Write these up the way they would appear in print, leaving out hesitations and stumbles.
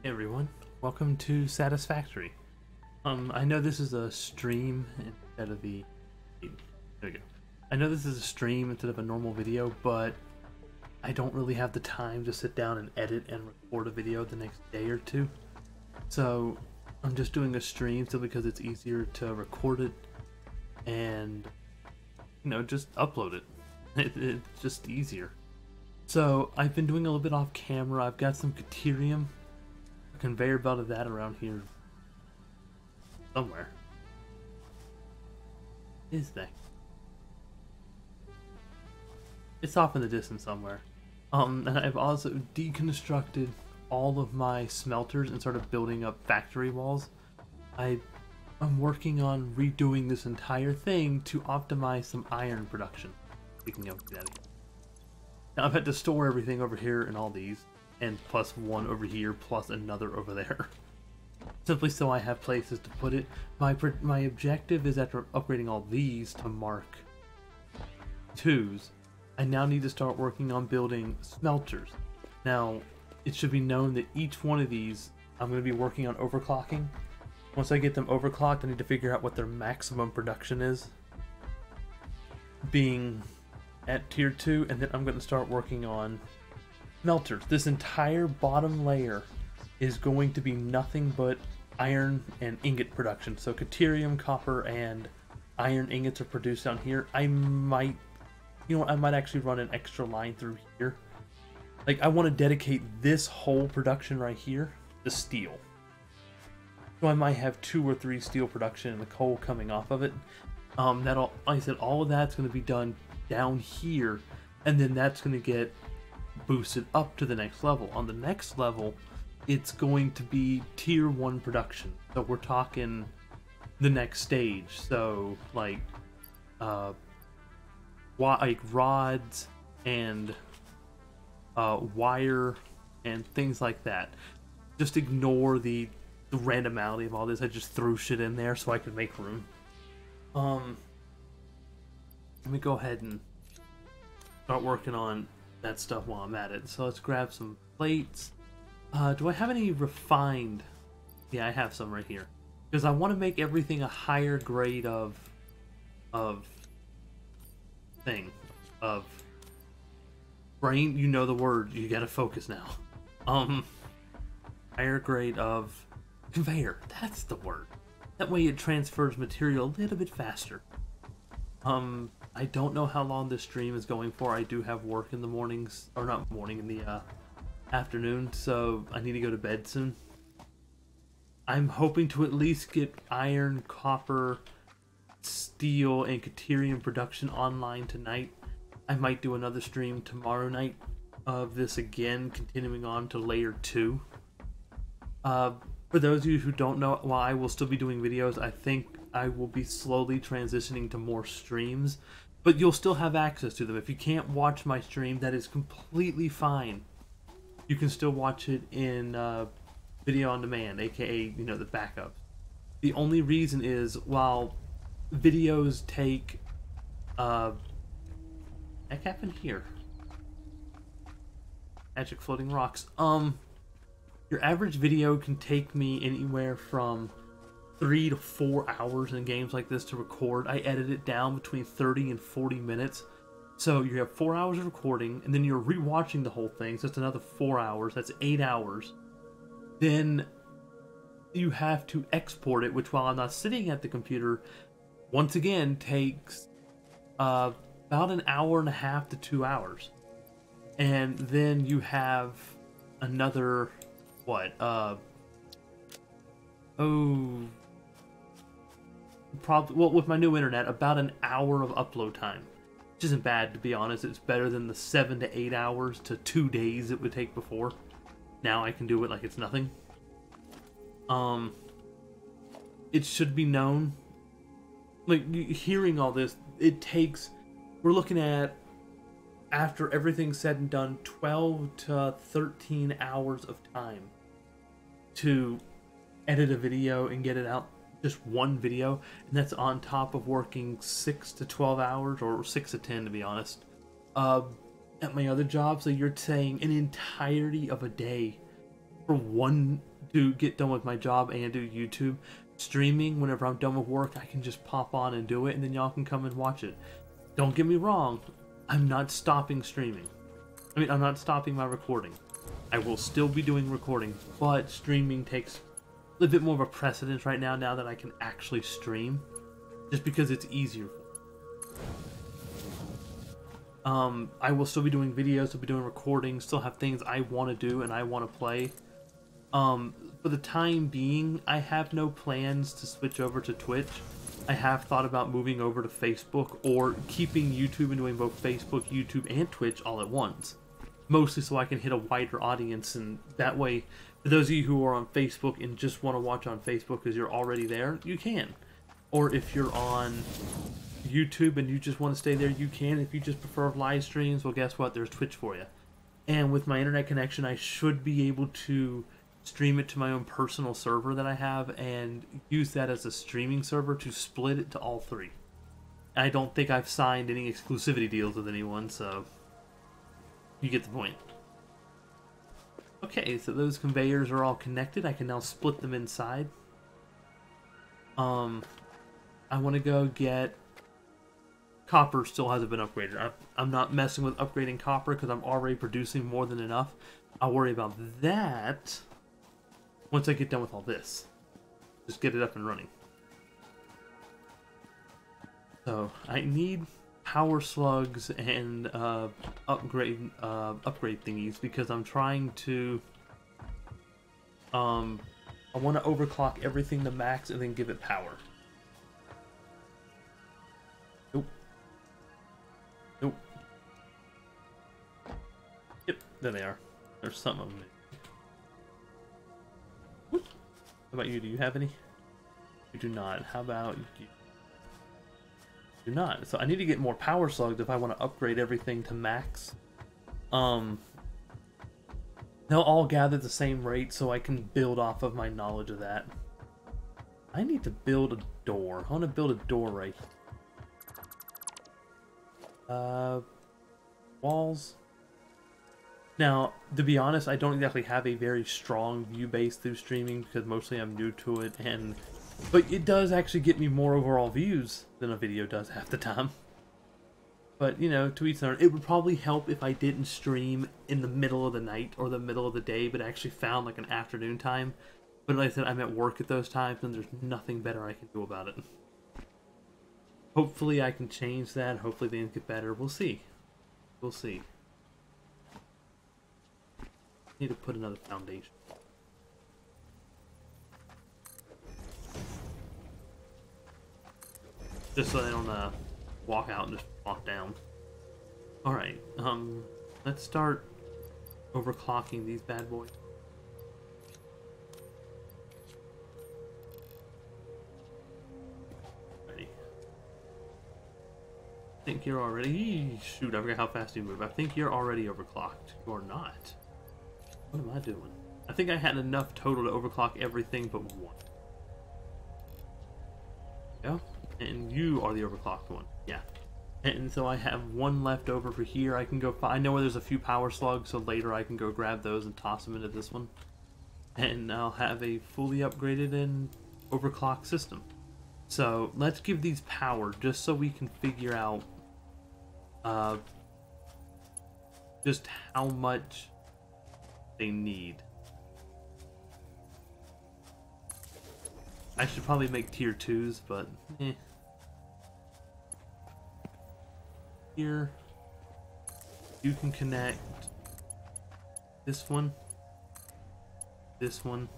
Hey everyone, welcome to Satisfactory. I know this is a stream instead of there we go. I know this is a stream instead of a normal video, but I don't really have the time to sit down and edit and record a video the next day or two. So I'm just doing a stream simply because it's easier to record it and, just upload it. It's just easier. So I've been doing a little bit off camera. I've got some Caterium. Conveyor belt of that around here somewhere. Is that? It's off in the distance somewhere. And I've also deconstructed all of my smelters and started building up factory walls. I'm working on redoing this entire thing to optimize some iron production. Speaking of that, now I've had to store everything over here in all these. And plus one over here, plus another over there. Simply so I have places to put it. My objective is, after upgrading all these to Mark 2s, I now need to start working on building smelters. Now, it should be known that each one of these, I'm going to be working on overclocking. Once I get them overclocked, I need to figure out what their maximum production is, being at tier 2, and then I'm going to start working on smelters. This entire bottom layer is going to be nothing but iron and ingot production. So Caterium, copper, and iron ingots are produced down here. I might actually run an extra line through here. Like, I want to dedicate this whole production right here to steel. So I might have 2 or 3 steel production and the coal coming off of it. Like I said, all of that's going to be done down here, and then that's going to get boosted up to the next level. On the next level, it's going to be tier 1 production. So we're talking the next stage. So like rods and wire and things like that. Just ignore the randomity of all this. I just threw shit in there so I could make room. Let me go ahead and start working on that stuff while I'm at it. So let's grab some plates. Do I have any refined? Yeah, I have some right here, because I want to make everything a higher grade of brain. You know the word. You gotta focus now. Higher grade of conveyor. That's the word. That way it transfers material a little bit faster. I don't know how long this stream is going for. I do have work in the mornings, or not morning, in the afternoon, so I need to go to bed soon. I'm hoping to at least get iron, copper, steel, and Caterium production online tonight. I might do another stream tomorrow night of this again, continuing on to layer 2. For those of you who don't know, while I will still be doing videos, I think I will be slowly transitioning to more streams, but you'll still have access to them. If you can't watch my stream, that is completely fine. You can still watch it in video on demand, aka, the backup. The only reason is, while videos take heck happened here. Magic floating rocks. Your average video can take me anywhere from 3 to 4 hours in games like this to record. I edit it down between 30 and 40 minutes. So you have 4 hours of recording, and then you're rewatching the whole thing, so it's another 4 hours. That's 8 hours. Then you have to export it, which, while I'm not sitting at the computer, once again takes about an hour and a half to 2 hours. And then you have another, probably, well, with my new internet, about an hour of upload time, which isn't bad, to be honest. It's better than the 7 to 8 hours to 2 days it would take before. Now I can do it like it's nothing. It should be known, like, hearing all this, we're looking at, after everything's said and done, 12 to 13 hours of time to edit a video and get it out. Just one video, and that's on top of working 6 to 12 hours, or 6 to 10 to be honest, at my other job. So you're saying an entirety of a day for one to get done with my job and do YouTube. Streaming, whenever I'm done with work, I can just pop on and do it, and then y'all can come and watch it. Don't get me wrong, I'm not stopping streaming. I mean, I'm not stopping my recording. I will still be doing recording, but streaming takes a little bit more of a precedence right now that I can actually stream, just because it's easier. I will still be doing videos, I'll be doing recordings, still have things I want to do and I want to play. For the time being, I have no plans to switch over to Twitch. I have thought about moving over to Facebook or keeping YouTube and doing both Facebook, YouTube, and Twitch all at once. Mostly so I can hit a wider audience, and that way, for those of you who are on Facebook and just want to watch on Facebook because you're already there, you can. Or if you're on YouTube and you just want to stay there, you can. If you just prefer live streams, well, guess what? There's Twitch for you. And with my internet connection, I should be able to stream it to my own personal server that I have and use that as a streaming server to split it to all three. I don't think I've signed any exclusivity deals with anyone, so you get the point. Okay, so those conveyors are all connected. I can now split them inside. I want to go get... Copper still hasn't been upgraded. I'm not messing with upgrading copper because I'm already producing more than enough. I'll worry about that once I get done with all this. Just get it up and running. So I need power slugs and upgrade thingies because I'm trying to I want to overclock everything to max and then give it power. Nope. Nope. Yep, there they are. There's some of them. How about you? Do you have any? You do not. How about you? Do not. So I need to get more power slugs if I want to upgrade everything to max. They'll all gather the same rate, so I can build off of my knowledge of that. I need to build a door. I want to build a door right here. Walls. Now, to be honest, I don't exactly have a very strong view base through streaming because mostly I'm new to it, but it does actually get me more overall views than a video does half the time. But, you know, to each their own. It would probably help if I didn't stream in the middle of the night or the middle of the day, but actually found like an afternoon time. But like I said, I'm at work at those times and there's nothing better I can do about it. Hopefully I can change that. Hopefully things get better. We'll see. We'll see. Need to put another foundation. Just so they don't walk out and just walk down. Alright, let's start overclocking these bad boys. Ready. I think you're already... Shoot, I forgot how fast you move. I think you're already overclocked. Or not. What am I doing? I think I had enough total to overclock everything but one. Yeah? And you are the overclocked one. Yeah. And so I have one left over for here. I can go... I know where there's a few power slugs, so later I can go grab those and toss them into this one. And I'll have a fully upgraded and overclocked system. So let's give these power just so we can figure out just how much they need. I should probably make tier 2s, but eh. Here you can connect this one, this one,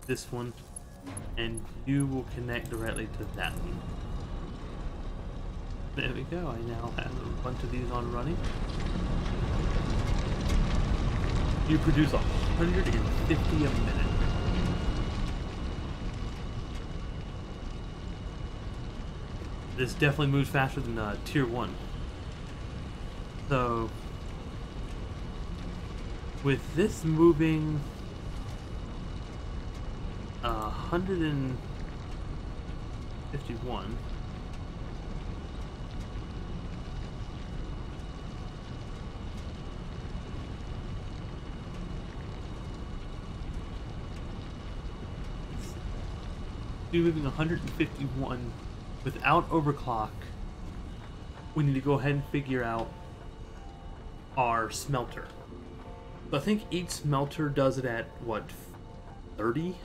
this one, and you will connect directly to that one. There we go. I now have a bunch of these on running. You produce 150 a minute. This definitely moves faster than tier 1. So, with this moving 151, We're moving 151 without overclock. We need to go ahead and figure out our smelter. So I think each smelter does it at what, 30?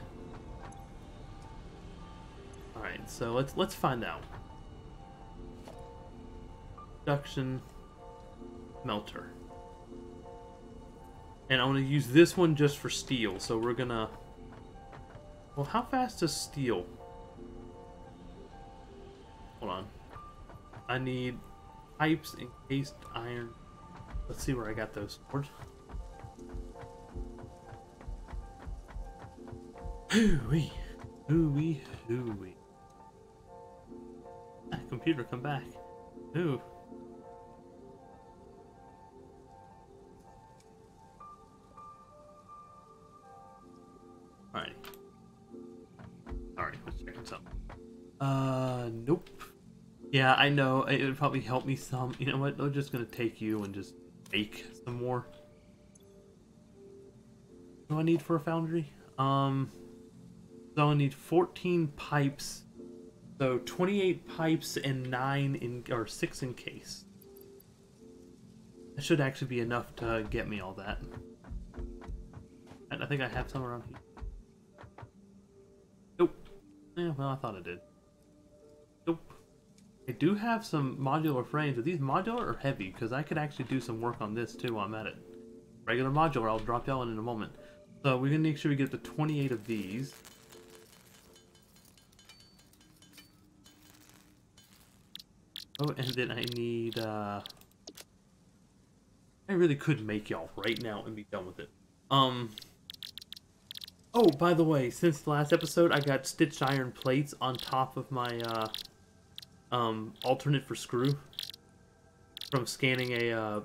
All right, so let's find out. Production smelter. And I'm going to use this one just for steel. So we're going to... Well, how fast is steel? Hold on. I need pipes, encased iron. Let's see where I got those stored. Hooey. Hooey. Hooey. Ah, computer, come back. Ooh. Alrighty. Alright, let's check this out. Nope. Yeah, I know. It would probably help me some. You know what? I'm just gonna take you and just make some more. What do I need for a foundry? So I need 14 pipes. So 28 pipes and 6 in case. That should actually be enough to get me all that. And I think I have some around here. Nope. Yeah, well, I thought I did. Nope. I do have some modular frames. Are these modular or heavy? Because I could actually do some work on this too while I'm at it. Regular modular, I'll drop y'all in a moment. So we're going to make sure we get the 28 of these. Oh, and then I need, I really could make y'all right now and be done with it. Oh, by the way, since the last episode, I got stitched iron plates on top of my, alternate for screw. From scanning a,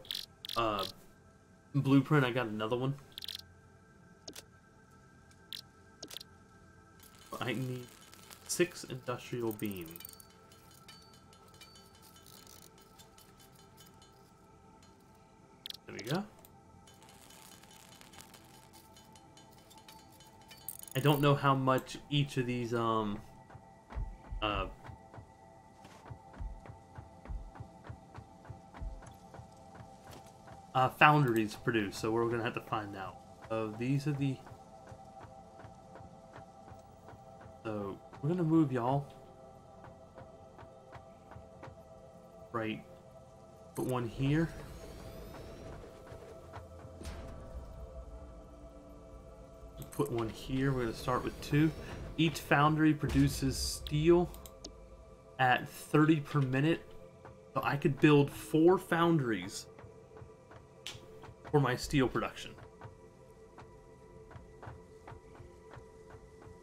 blueprint, I got another one. I need 6 industrial beams. There we go. I don't know how much each of these foundries produce, so we're gonna have to find out. So these are the... So we're gonna move y'all. Right. Put one here. Put one here. We're going to start with 2. Each foundry produces steel at 30 per minute. So I could build 4 foundries for my steel production.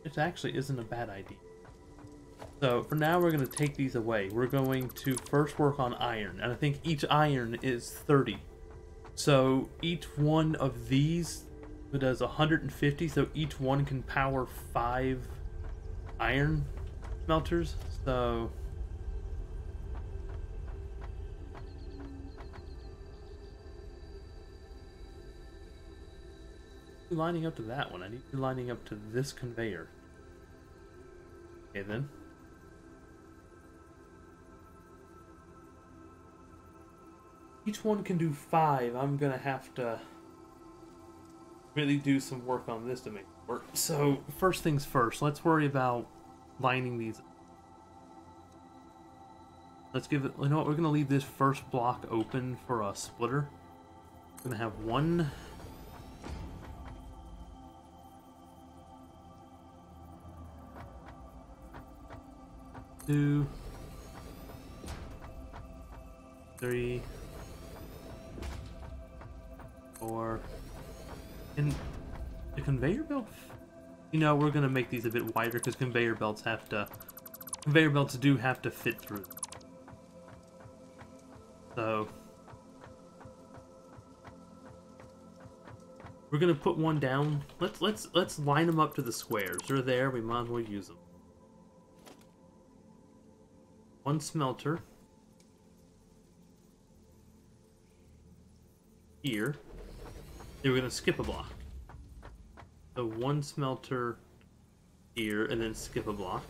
Which actually isn't a bad idea. So for now we're going to take these away. We're going to first work on iron. And I think each iron is 30. So each one of these... It does 150, so each one can power 5 iron smelters. So lining up to that one. I need to be lining up to this conveyor. Okay then. Each one can do 5. I'm gonna have to really do some work on this to make it work. So first things first, let's worry about lining these. Let's give it, you know what, we're gonna leave this first block open for a splitter. We're gonna have 1, 2, 3, 4. And the conveyor belt, you know, we're gonna make these a bit wider because conveyor belts do have to fit through. So we're gonna put one down. Let's line them up to the squares. They're there. We might as well use them. 1 smelter here. Then we're going to skip a block. So 1 smelter here, and then skip a block.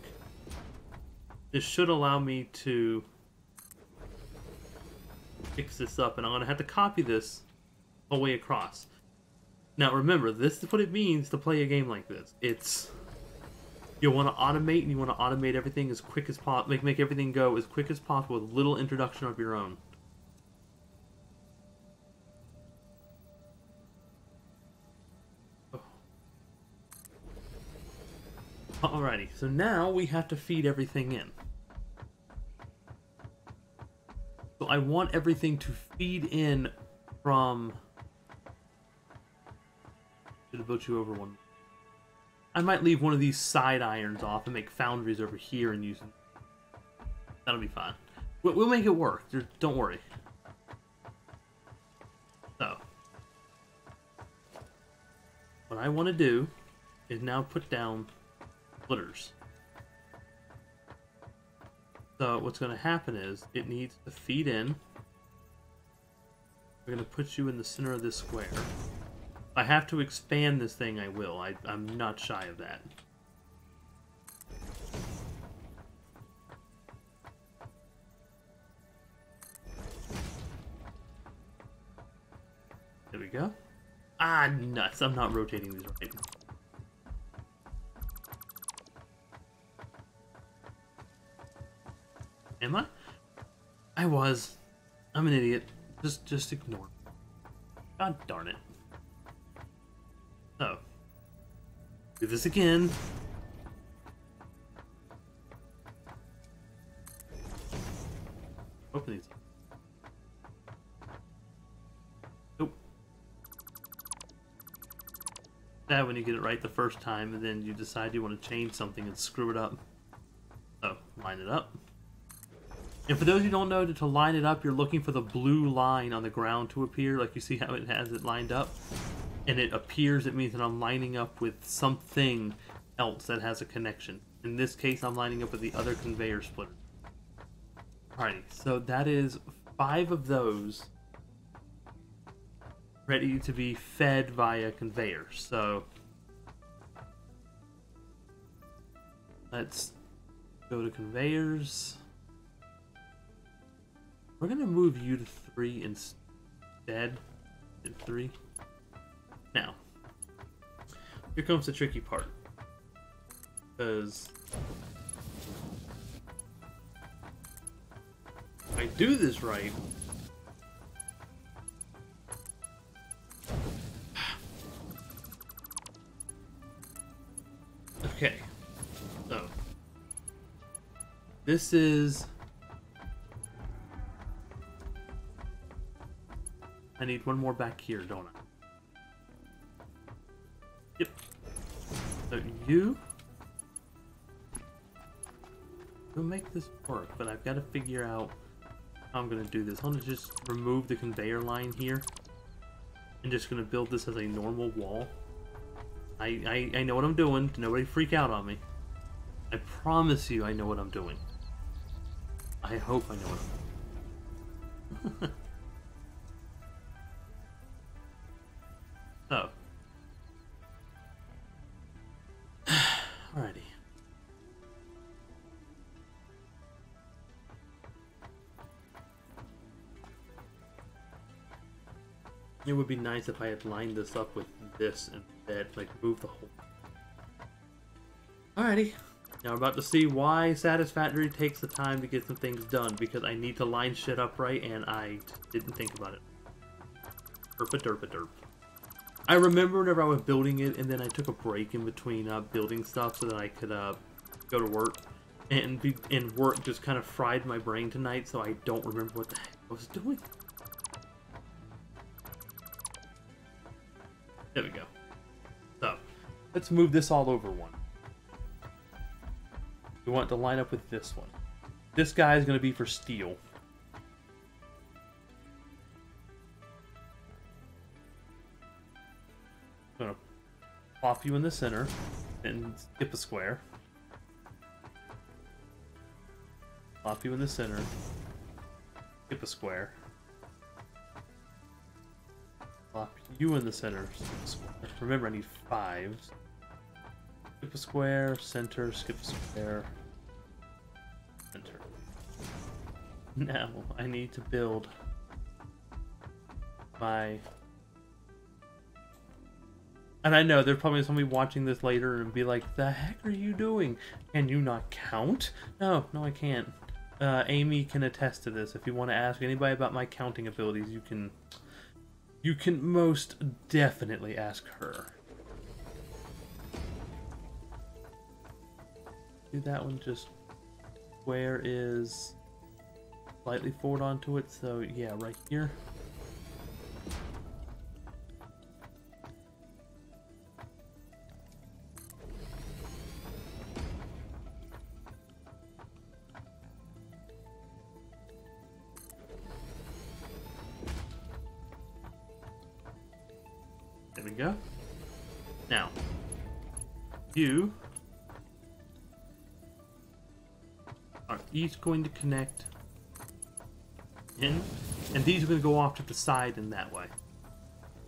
this should allow me to fix this up, and I'm going to have to copy this all the way across. Now remember, this is what it means to play a game like this. It's... You want to automate, and you want to automate everything as quick as possible. Make everything go as quick as possible with little introduction of your own. Oh. Alrighty, so now we have to feed everything in. So I want everything to feed in from... Should have built you over one. I might leave one of these side irons off and make foundries over here and use them. That'll be fine. We'll make it work. Don't worry. So, what I want to do is now put down splitters. So what's going to happen is it needs to feed in. We're going to put you in the center of this square. If I have to expand this thing, I will. I'm not shy of that. There we go. Ah, nuts. I'm not rotating these right. Am I? I was. I'm an idiot. Just ignore. God darn it. So, do this again. Open these. Nope. That when you get it right the first time, and then you decide you want to change something and screw it up. So, line it up. And for those who don't know, to line it up, you're looking for the blue line on the ground to appear, like you see how it has it lined up. And it appears, it means that I'm lining up with something else that has a connection. In this case, I'm lining up with the other conveyor splitter. Alrighty, so that is 5 of those ready to be fed via conveyor. So let's go to conveyors. We're going to move you to 3 instead. 3. Now, here comes the tricky part. Because if I do this right, okay, so this is, I need one more back here, don't I? Yep. So you'll make this work, but I've got to figure out how I'm going to do this. I'm going to just remove the conveyor line here and just going to build this as a normal wall. I know what I'm doing. Nobody freak out on me. I promise you I know what I'm doing. I hope I know what I'm doing. So. Alrighty. It would be nice if I had lined this up with this instead, like move the whole. Alrighty. Now we're about to see why Satisfactory takes the time to get some things done, because I need to line shit up right and I didn't think about it. Derpa derpa derp. I remember whenever I was building it, and then I took a break in between building stuff so that I could go to work, and work just kind of fried my brain tonight, so I don't remember what the heck I was doing. There we go. So, let's move this all over one. We want to line up with this one. This guy is going to be for steel. I'm going to plop you in the center and skip a square. Plop you in the center, skip a square. Plop you in the center, skip a square. Remember, I need 5s. Skip a square, center, skip a square. center. Now I need to build my... And I know there's probably somebody watching this later and be like, the heck are you doing? Can you not count? No, I can't. Amy can attest to this. If you want to ask anybody about my counting abilities, you can most definitely ask her. Do that one just where is slightly forward onto it, so yeah, right here. There we go. Now, you are each going to connect in, and these are going to go off to the side in that way.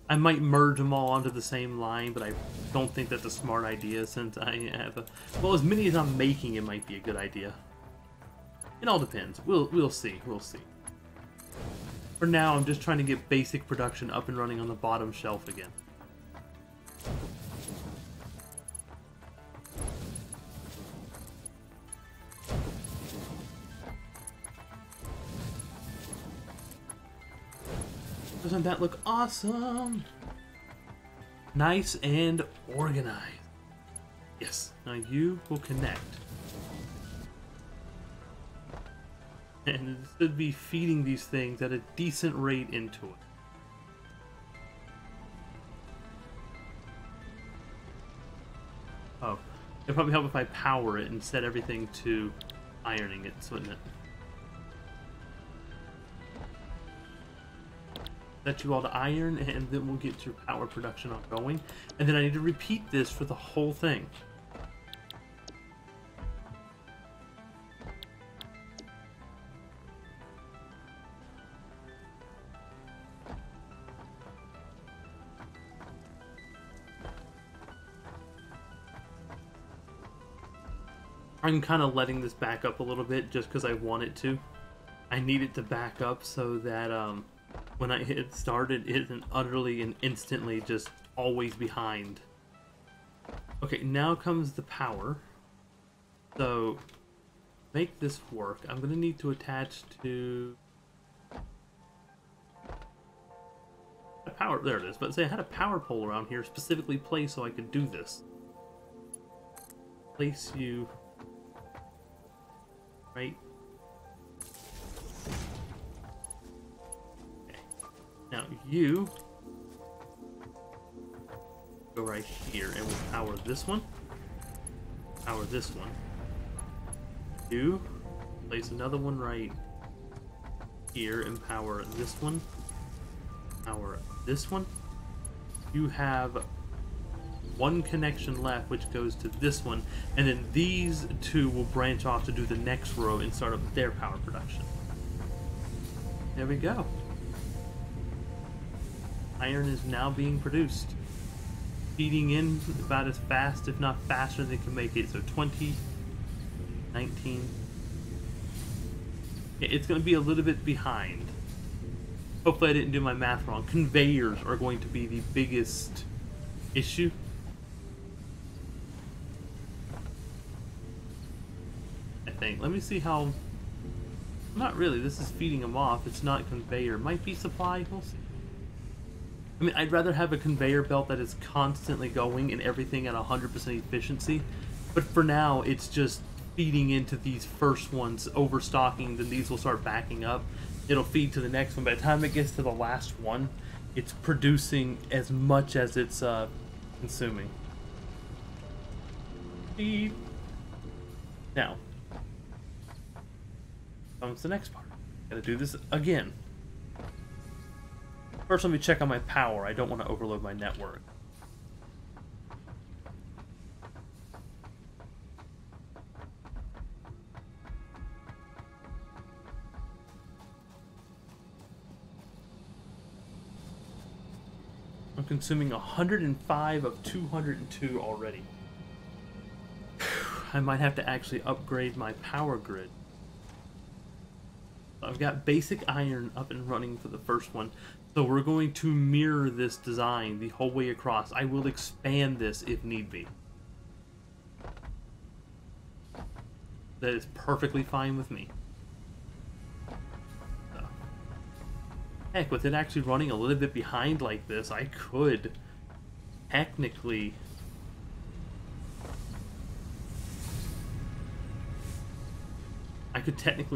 I might merge them all onto the same line, but I don't think that's a smart idea since I have a... Well, as many as I'm making, it might be a good idea. It all depends. We'll see. We'll see. For now, I'm just trying to get basic production up and running on the bottom shelf again. Doesn't that look awesome? Nice and organized. Yes, now you will connect. And it should be feeding these things at a decent rate into it. Oh, it'd probably help if I power it and set everything to ironing it, wouldn't it? Set you all to iron, and then we'll get your power production ongoing. And then I need to repeat this for the whole thing. I'm kind of letting this back up a little bit just because I want it to. I need it to back up so that when I hit start, it isn't utterly and instantly just always behind. Okay, now comes the power. So, make this work, I'm going to need to attach to... a power, there it is, but say I had a power pole around here specifically placed so I could do this. Place you... right. Okay. Now you go right here and we'll power this one. Power this one. You place another one right here and power this one. Power this one. You have one connection left, which goes to this one, and then these two will branch off to do the next row and start up their power production. There we go. Iron is now being produced. Feeding in about as fast, if not faster, than they can make it. So 20, 19. It's going to be a little bit behind. Hopefully I didn't do my math wrong. Conveyors are going to be the biggest issue. I think. Let me see how... Not really. This is feeding them off. It's not conveyor. Might be supply. We'll see. I mean, I'd rather have a conveyor belt that is constantly going and everything at 100% efficiency. But for now, it's just feeding into these first ones, overstocking, then these will start backing up. It'll feed to the next one. By the time it gets to the last one, it's producing as much as it's consuming. Feed. Now, comes the next part. Gotta do this again. First, let me check on my power. I don't want to overload my network. I'm consuming 105 of 202 already. I might have to actually upgrade my power grid. I've got basic iron up and running for the first one. So we're going to mirror this design the whole way across. I will expand this if need be. That is perfectly fine with me. So, heck, with it actually running a little bit behind like this, I could technically...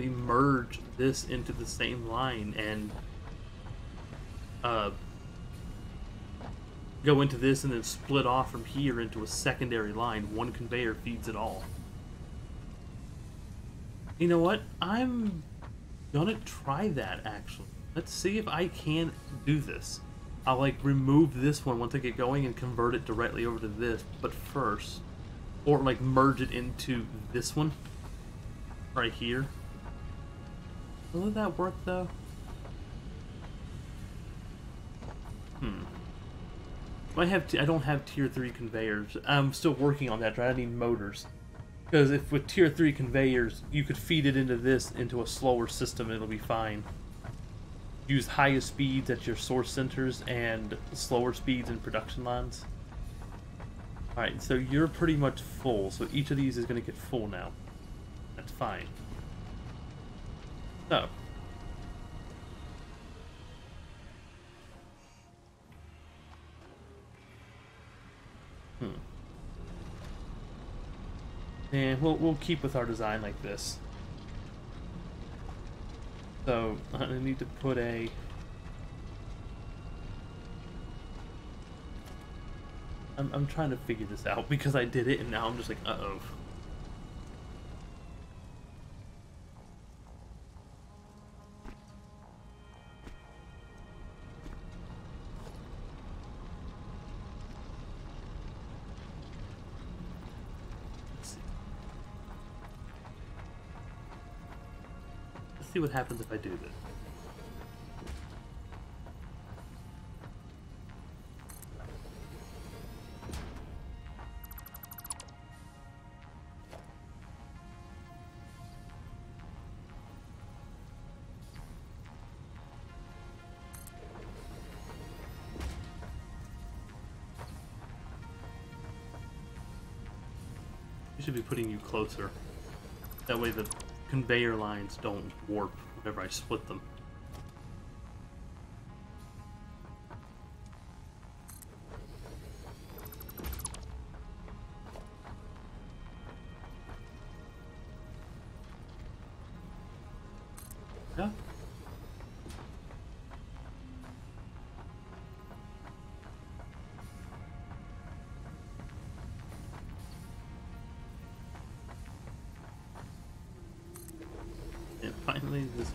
merge this into the same line and go into this and then split off from here into a secondary line. One conveyor feeds it all. You know what? I'm gonna try that, actually. Let's see if I can do this. I'll, like, remove this one once I get going and convert it directly over to this, but first... Or, like, merge it into this one. Right here. Will that work, though? I don't have tier 3 conveyors. I'm still working on that, right? I need motors. Because if with tier 3 conveyors, you could feed it into this, into a slower system, it'll be fine. Use highest speeds at your source centers and slower speeds in production lines. Alright, so you're pretty much full, so each of these is going to get full now. That's fine. So. And we'll keep with our design like this. So I need to put a... I'm trying to figure this out because I did it and now I'm just like, uh-oh. Let's see what happens if I do this. I should be putting you closer. That way the conveyor lines don't warp whenever I split them. Yeah. And finally this.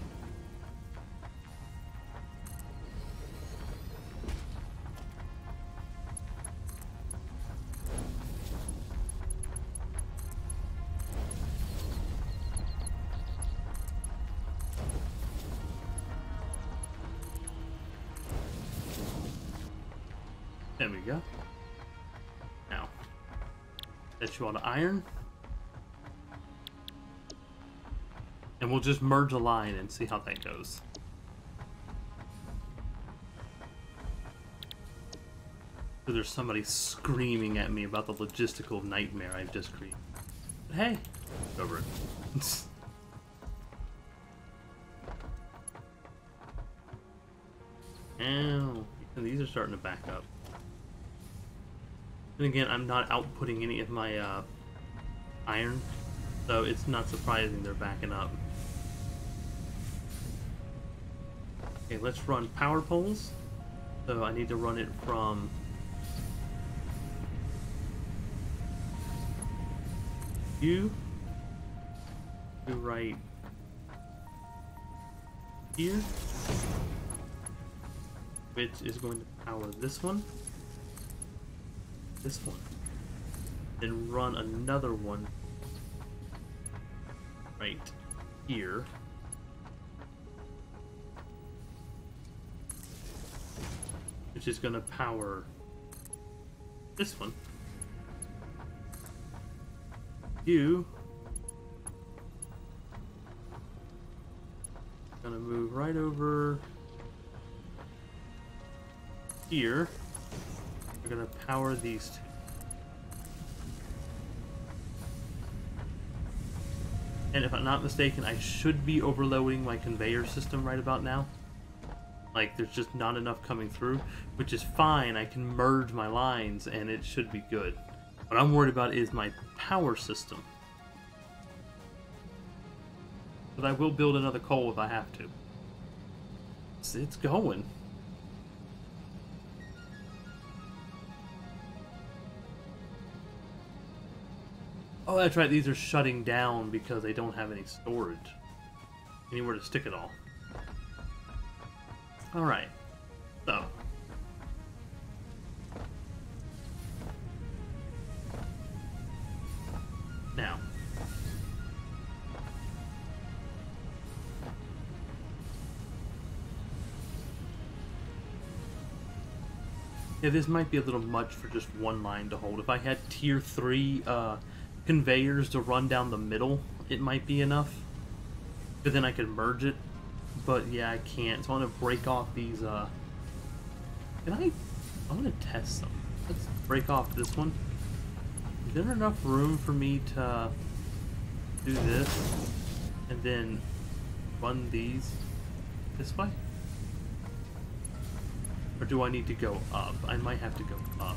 There we go. Now, set you on to iron. And we'll just merge a line and see how that goes. So there's somebody screaming at me about the logistical nightmare I've just created. But hey, it's over it. Ow. And these are starting to back up. And again, I'm not outputting any of my iron, so it's not surprising they're backing up. Okay, let's run power poles. So I need to run it from you to right here, which is going to power this one. This one, then run another one right here, which is going to power this one. You Gonna move right over here. We're gonna power these two. And if I'm not mistaken, I should be overloading my conveyor system right about now. Like, there's just not enough coming through, which is fine. I can merge my lines, and it should be good. What I'm worried about is my power system. But I will build another coal if I have to. It's going. Oh, that's right. These are shutting down because they don't have any storage. Anywhere to stick it all. Alright. So. Now. Yeah, this might be a little much for just one line to hold. If I had tier 3 conveyors to run down the middle, it might be enough. But then I could merge it. But yeah, I can't. So I'm gonna break off these. I'm gonna test some. Let's break off this one. Is there enough room for me to do this and then run these this way? Or do I need to go up? I might have to go up.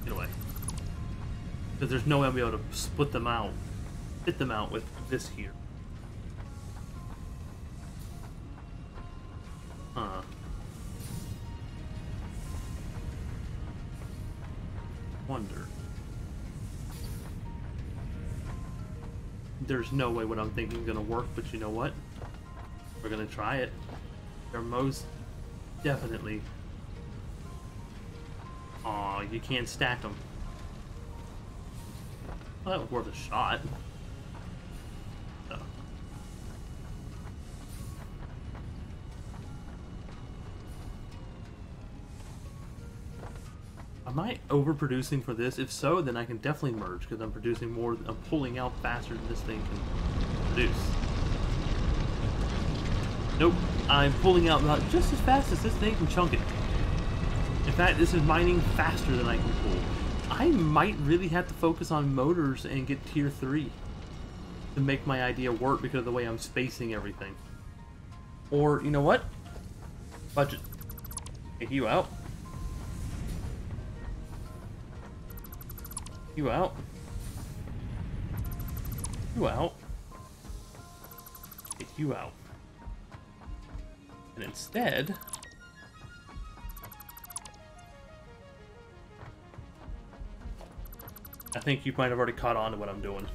Get away. Because there's no way I'll be able to split them out, fit them out with this here. Huh. Wonder. There's no way what I'm thinking is gonna work, but you know what? We're gonna try it. They're most definitely. Aw, you can't stack them. Well, that was worth a shot. So. Am I overproducing for this? If so, then I can definitely merge because I'm producing more. I'm pulling out faster than this thing can produce. Nope, I'm pulling out about just as fast as this thing can chunk it. In fact, this is mining faster than I can pull. I might really have to focus on motors and get tier 3 to make my idea work because of the way I'm spacing everything. Or, you know what? Budget. Take you out. You out. You out. Take you out. And instead, I think you might have already caught on to what I'm doing.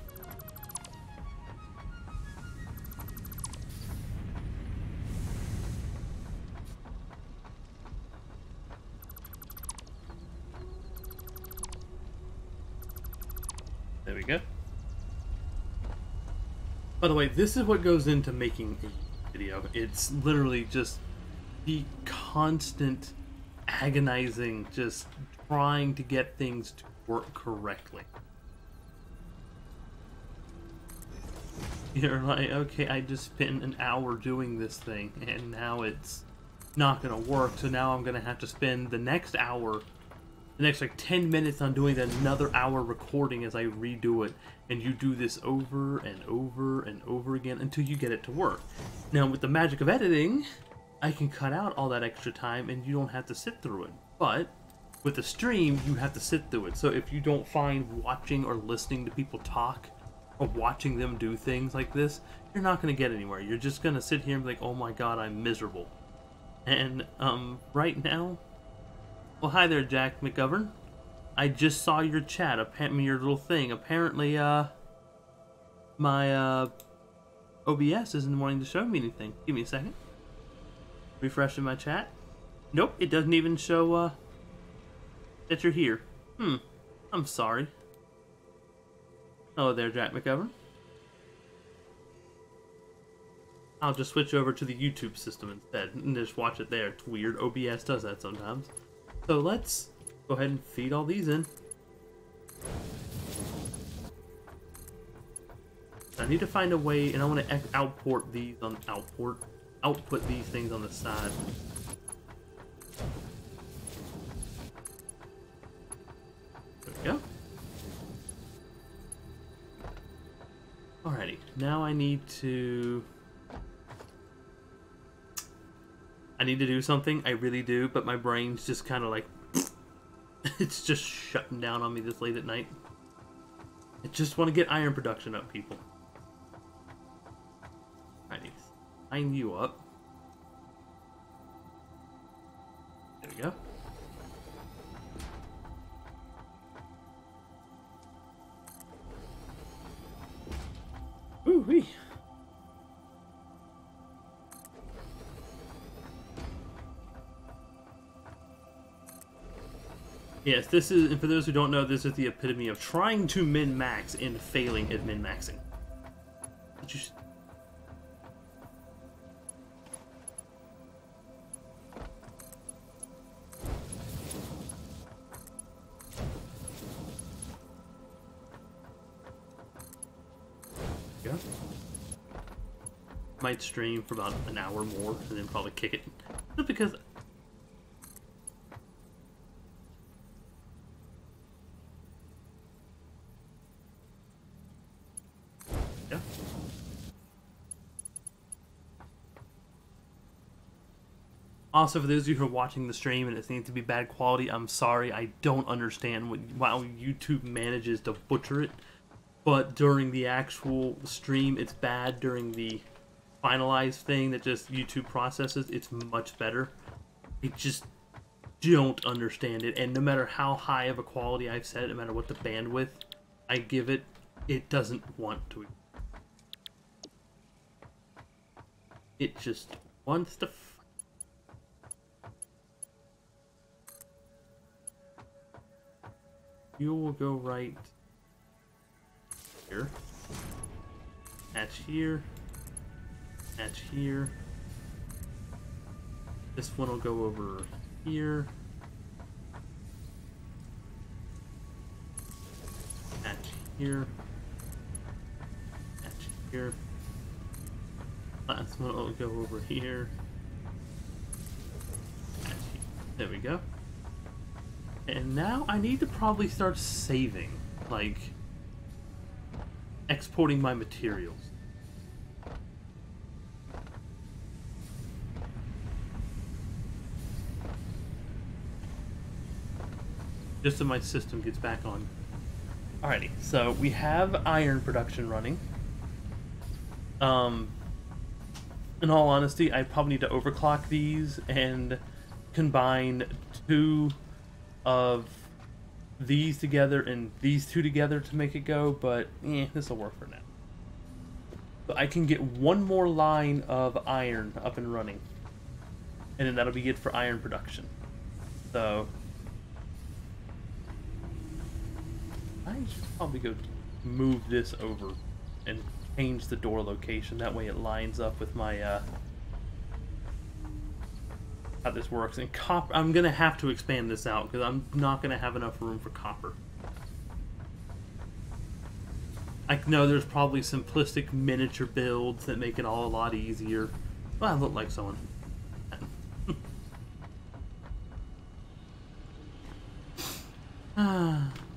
There we go. By the way, this is what goes into making a video. It's literally just the constant agonizing, just trying to get things to work correctly. You're like, okay, I just spent an hour doing this thing and now it's not gonna work, so now I'm gonna have to spend the next hour, the next like 10 minutes on doing another hour recording as I redo it, and you do this over and over and over again until you get it to work. Now with the magic of editing, I can cut out all that extra time and you don't have to sit through it. But with the stream, you have to sit through it. So if you don't find watching or listening to people talk or watching them do things like this, you're not going to get anywhere. You're just going to sit here and be like, oh my god, I'm miserable. And right now, well, hi there, Jack McGovern. I just saw your chat, your little thing. Apparently, my OBS isn't wanting to show me anything. Give me a second. Refreshing my chat. Nope, it doesn't even show that you're here. I'm sorry. Hello there, Jack McGovern. I'll just switch over to the YouTube system instead and just watch it there. It's weird. OBS does that sometimes. So let's go ahead and feed all these in. I need to find a way, and I want to output these things on the side. There we go. Alrighty, now I need to do something, I really do, but my brain's just kind of like, it's just shutting down on me this late at night. I just want to get iron production up, people. I need to line you up. There we go. Ooh-wee. Yes, this is, and for those who don't know, this is the epitome of trying to min-max and failing at min-maxing. But you should... Go. Might stream for about an hour more and then probably kick it. Just because... Yeah. Also, for those of you who are watching the stream and it seems to be bad quality, I'm sorry. I don't understand how YouTube manages to butcher it. But during the actual stream, it's bad. During the finalized thing that just YouTube processes, it's much better. I just don't understand it. And no matter how high of a quality I've set it, no matter what the bandwidth I give it, it doesn't want to. It just wants to. You will go right here. Hatch here. Hatch here. This one will go over here. Hatch here. Hatch here. Last one will go over here. Hatch here. There we go. And now I need to probably start saving, like exporting my materials. Just so my system gets back on. Alrighty, so we have iron production running. In all honesty, I probably need to overclock these and combine two of these together and these two together to make it go, but this will work for now. So I can get one more line of iron up and running, and then that'll be it for iron production. So I should probably go move this over and change the door location. That way it lines up with my how this works. And copper, I'm gonna have to expand this out because I'm not gonna have enough room for copper. I know there's probably simplistic miniature builds that make it all a lot easier. Well, I look like someone.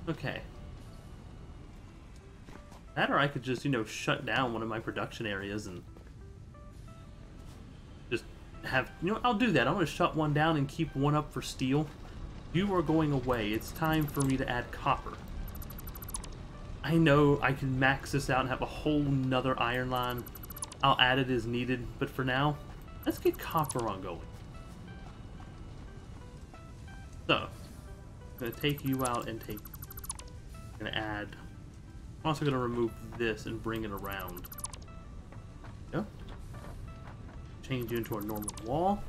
Okay. That, or I could just, shut down one of my production areas and just have, I'll do that. I'm going to shut one down and keep one up for steel. You are going away. It's time for me to add copper. I know I can max this out and have a whole nother iron line. I'll add it as needed, but for now, let's get copper on going. So, I'm going to take you out and I'm going to add. I'm also going to remove this and bring it around. Go. Change you into a normal wall.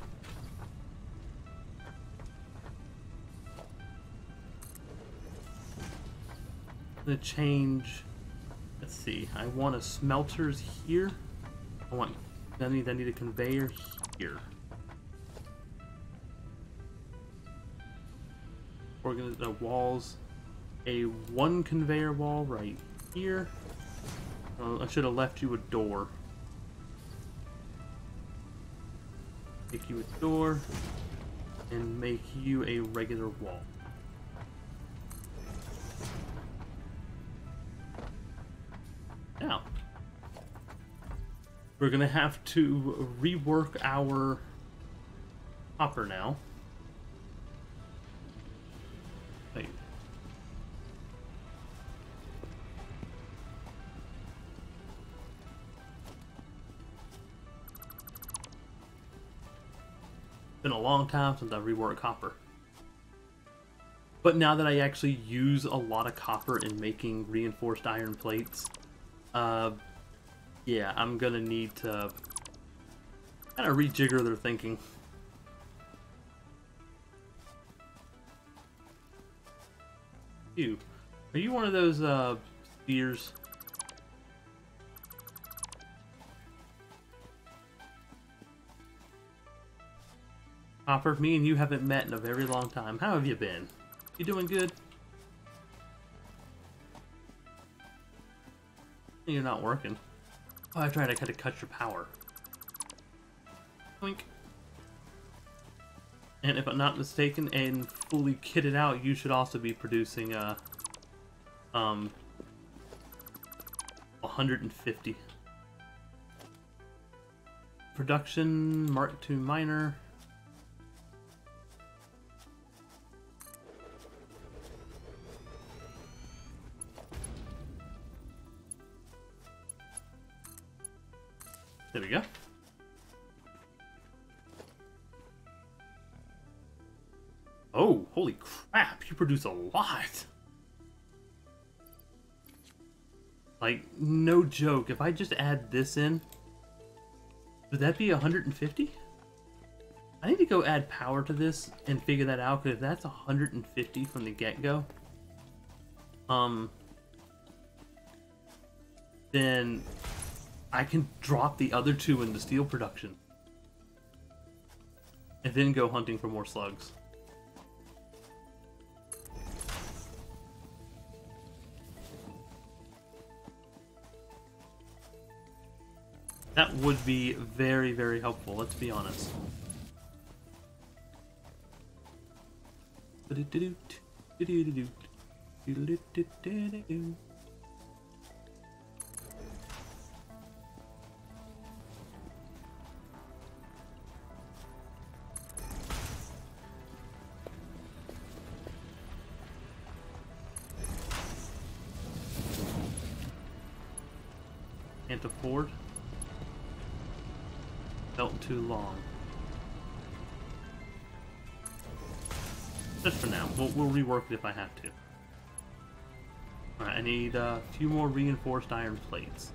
I'm going to change. Let's see. I want a smelters here. I need a conveyor here. We're going to walls. A one conveyor wall right here. I should have left you a door. Make you a door, and make you a regular wall. Now, we're gonna have to rework our copper now. Wait. Been a long time since I reworked copper. But now that I actually use a lot of copper in making reinforced iron plates, yeah, I'm gonna need to kind of rejigger their thinking. You, are you one of those spheres? Hopper, me and you haven't met in a very long time. How have you been? You doing good? You're not working. Oh, I tried. I had to cut your power. Blink. And if I'm not mistaken, and fully kitted out, you should also be producing 150. Production Mark II miner. There we go. Oh, holy crap, you produce a lot! Like, no joke, if I just add this in, would that be 150? I need to go add power to this and figure that out, because if that's 150 from the get-go, then I can drop the other two into steel production. And then go hunting for more slugs. That would be very, very helpful, let's be honest. Can't afford. Felt too long. Just for now. We'll rework it if I have to. Alright, I need a few more reinforced iron plates.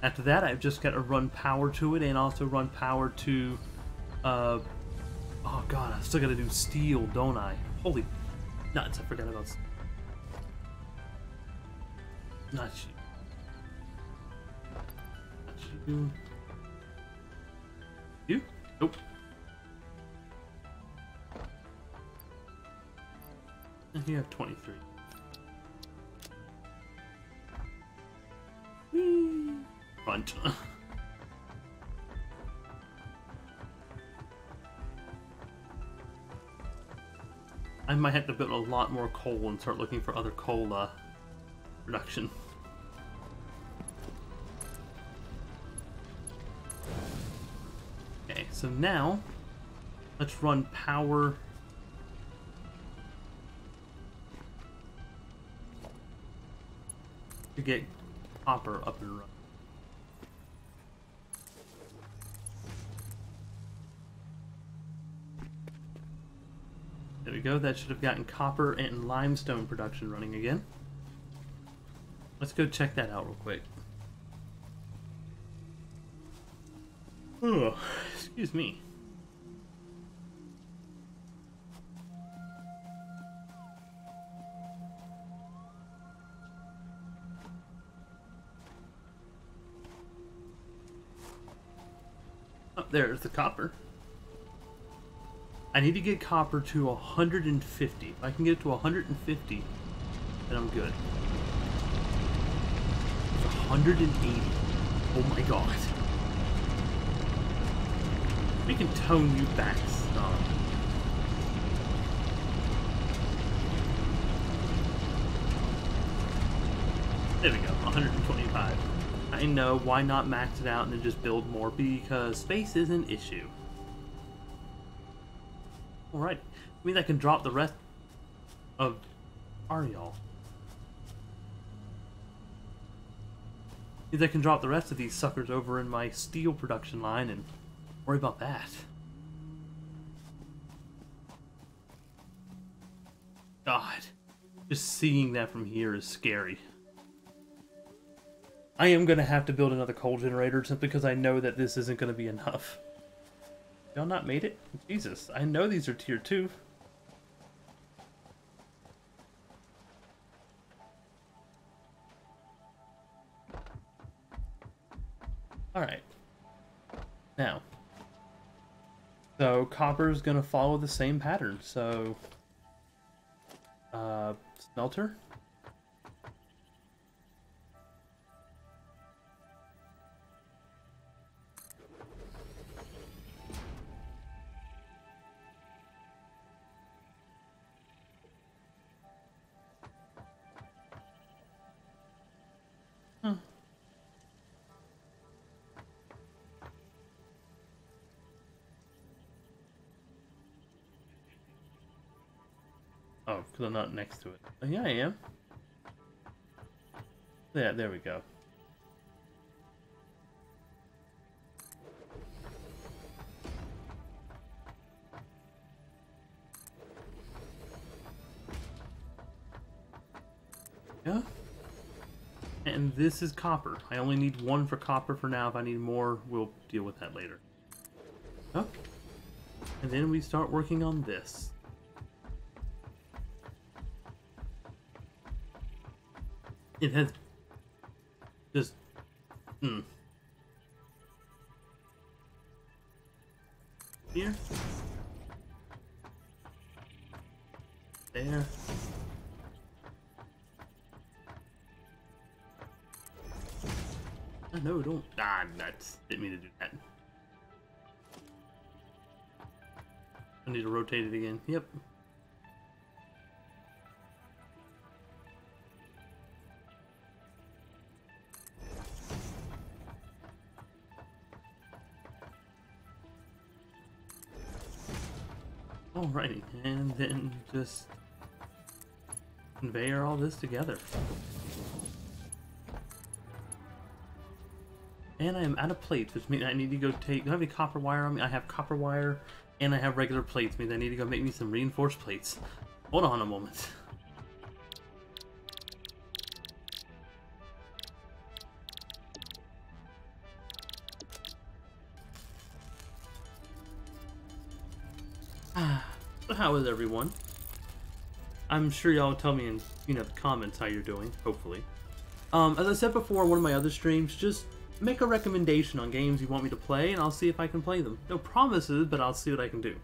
After that, I've just got to run power to it and also run power to... oh god, I still got to do steel, don't I? Holy nuts, I forgot about... Not you. Not you. You? Nope. And you have 23. Whee! Front. I might have to build a lot more coal and start looking for other coal production. Okay, so now let's run power to get copper up and running. There we go, that should have gotten copper and limestone production running again. Let's go check that out real quick. Oh, excuse me. Oh, there's the copper. I need to get copper to 150. If I can get it to 150, then I'm good. It's 180. Oh my god. We can tone you back, stop. There we go, 125. I know, why not max it out and then just build more, because space is an issue. Alright, I mean I can drop the rest of Ariel. Means I can drop the rest of these suckers over in my steel production line and worry about that. God, just seeing that from here is scary. I am going to have to build another coal generator simply because I know that this isn't going to be enough. Y'all not made it? Jesus, I know these are tier 2. Alright. Now. So, copper's going to follow the same pattern. So, smelter. Oh, because I'm not next to it. Oh, yeah, I am. Yeah, there we go. Yeah. And this is copper. I only need 1 for copper for now. If I need more, we'll deal with that later. Oh. And then we start working on this. It has just here, there, oh, no, don't, nuts, didn't mean to do that. I need to rotate it again. Yep. Alrighty, and then just conveyor all this together. And I am out of plates, which means I need to go take... Do I have any copper wire on me? I have copper wire, and I have regular plates, means I need to go make me some reinforced plates. Hold on a moment. So how is everyone? I'm sure y'all will tell me in the comments how you're doing, hopefully. As I said before on one of my other streams, just make a recommendation on games you want me to play, and I'll see if I can play them. No promises, but I'll see what I can do.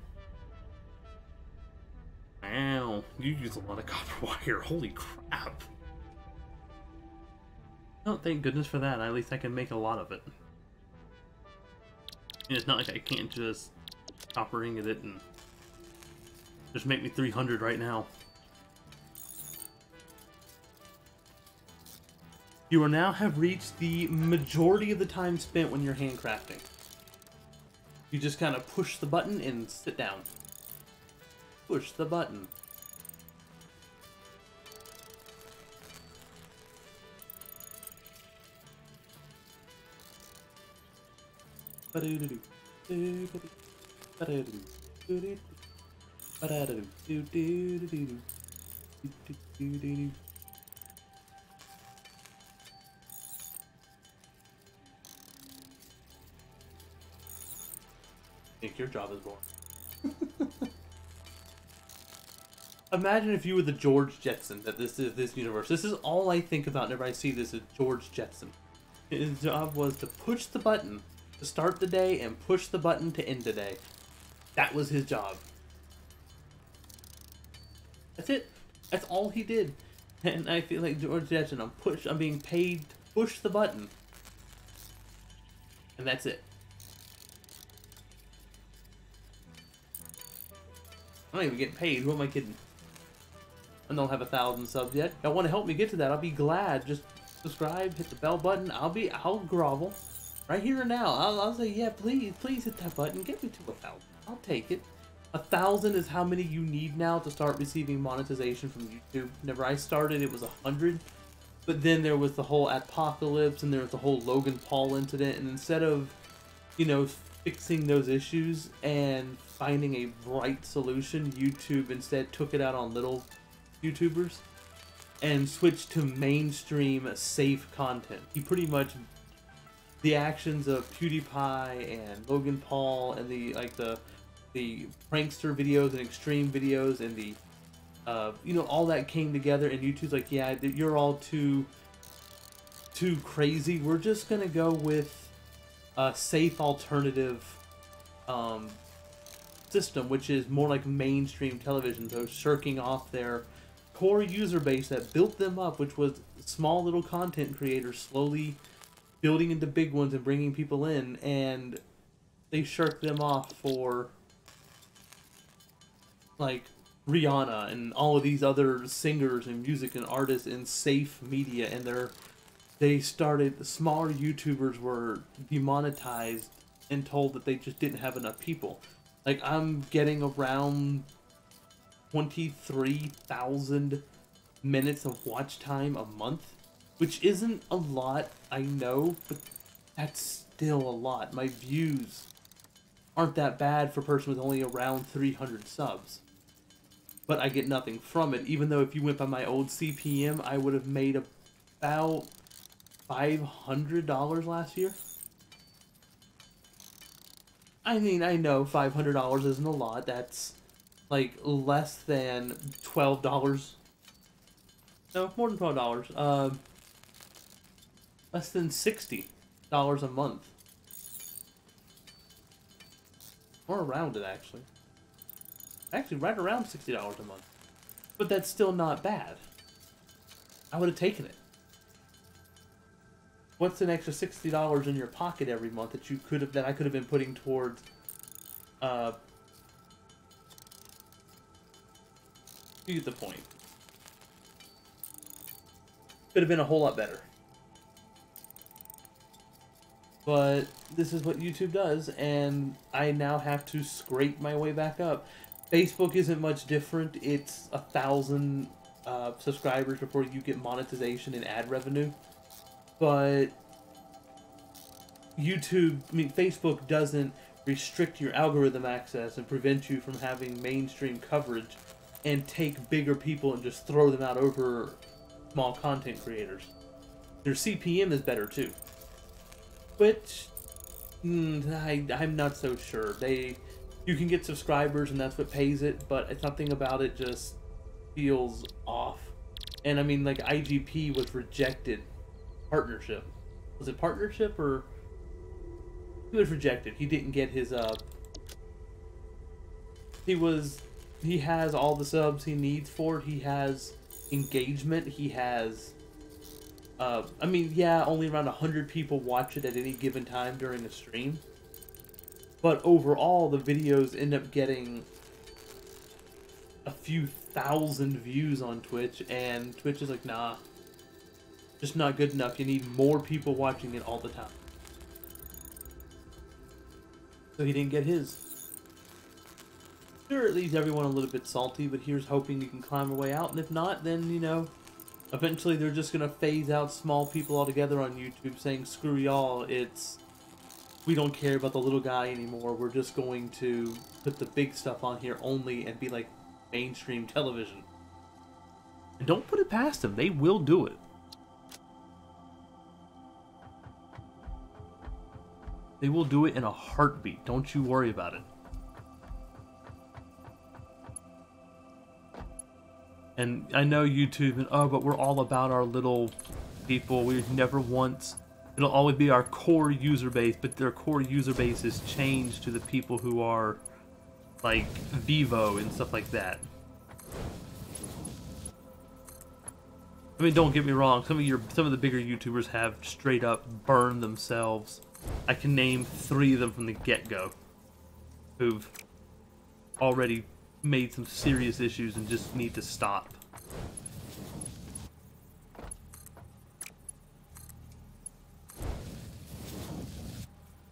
Wow, you use a lot of copper wire, holy crap. Oh, thank goodness for that, at least I can make a lot of it. And it's not like I can't just copper ingot it and just make me 300 right now. You will now have reached the majority of the time spent when you're handcrafting. You just kind of push the button and sit down. Push the button. I think your job is boring. Imagine if you were the George Jetson that this is this universe. This is all I think about whenever I see this is George Jetson. His job was to push the button to start the day and push the button to end the day. That was his job. That's it. That's all he did. And I feel like George Jetson, I'm being paid to push the button. And that's it. I'm not even getting paid. Who am I kidding? I don't have 1,000 subs yet. Y'all want to help me get to that? I'll be glad. Just subscribe, hit the bell button. I'll grovel right here and now. I'll say, yeah, please hit that button. Get me to 1,000. I'll take it. 1,000 is how many you need now to start receiving monetization from YouTube. Whenever I started, it was 100. But then there was the whole apocalypse, and there was the whole Logan Paul incident. And instead of, you know, fixing those issues and finding a right solution, YouTube instead took it out on little YouTubers and switched to mainstream safe content. He pretty much, the actions of PewDiePie and Logan Paul and the prankster videos and extreme videos and the you know, all that came together, and YouTube's like, yeah, you're all too crazy. We're just gonna go with a safe alternative system, which is more like mainstream television, so shirking off their core user base that built them up, which was small little content creators slowly building into big ones and bringing people in, and they shirked them off for like Rihanna and all of these other singers and music and artists in safe media, and they started, smaller YouTubers were demonetized and told that they just didn't have enough people. Like, I'm getting around 23,000 minutes of watch time a month, which isn't a lot, I know, but that's still a lot. My views aren't that bad for a person with only around 300 subs. But I get nothing from it, even though if you went by my old CPM, I would have made about $500 last year. I mean, I know $500 isn't a lot. That's like less than $12. No, more than $12. Less than $60 a month. Or around it, actually. Actually, right around $60 a month. But that's still not bad. I would have taken it. What's an extra $60 in your pocket every month that you could have, that I could have been putting towards you get the point. Could have been a whole lot better. But this is what YouTube does, and I now have to scrape my way back up. Facebook isn't much different. It's 1,000 subscribers before you get monetization and ad revenue. But YouTube, I mean, Facebook doesn't restrict your algorithm access and prevent you from having mainstream coverage and take bigger people and just throw them out over small content creators. Their CPM is better too. Which, I'm not so sure. You can get subscribers and that's what pays it, but something about it just feels off. And I mean, like, IGP was rejected. Partnership. Was it partnership or... He was rejected. He didn't get his, He has all the subs he needs for it. He has engagement. He has... I mean, yeah, only around 100 people watch it at any given time during a stream. But overall, the videos end up getting a few thousand views on Twitch, and Twitch is like, nah, just not good enough. You need more people watching it all the time. So he didn't get his. Sure, it leaves everyone a little bit salty, but here's hoping you can climb your way out, and if not, then, you know, eventually they're just going to phase out small people altogether on YouTube, saying, screw y'all, we don't care about the little guy anymore, we're just going to put the big stuff on here only and be like mainstream television. And don't put it past them, they will do it. They will do it in a heartbeat, don't you worry about it. And I know YouTube, and oh, but we're all about our little people. We never once, it'll always be our core user base, but their core user base is changed to the people who are like Vivo and stuff like that. I mean, don't get me wrong. Some of the bigger YouTubers have straight up burned themselves. I can name 3 of them from the get-go who've already made some serious issues and just need to stop.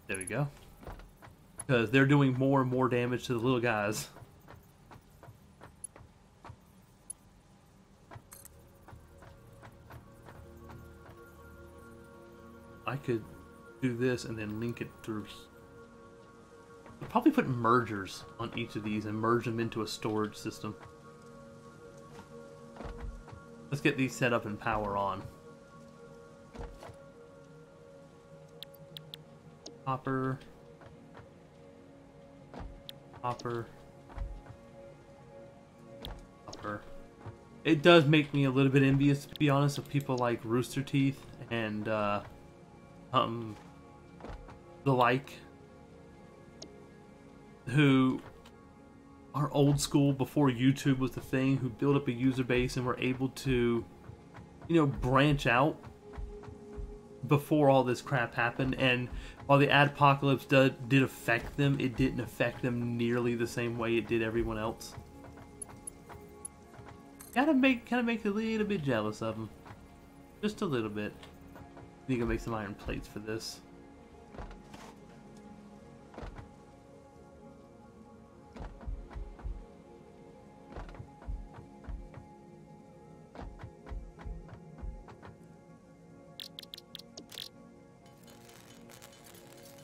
There we go. Because they're doing more and more damage to the little guys. I could do this and then link it through. I'll probably put mergers on each of these and merge them into a storage system. Let's get these set up and power on. Copper. Copper. Copper. It does make me a little bit envious, to be honest, of people like Rooster Teeth and the like, who are old school before YouTube was the thing, who built up a user base and were able to, you know, branch out before all this crap happened. And while the adpocalypse did affect them, it didn't affect them nearly the same way it did everyone else. Kind of makes a little bit jealous of them, just a little bit. I think I'll make some iron plates for this.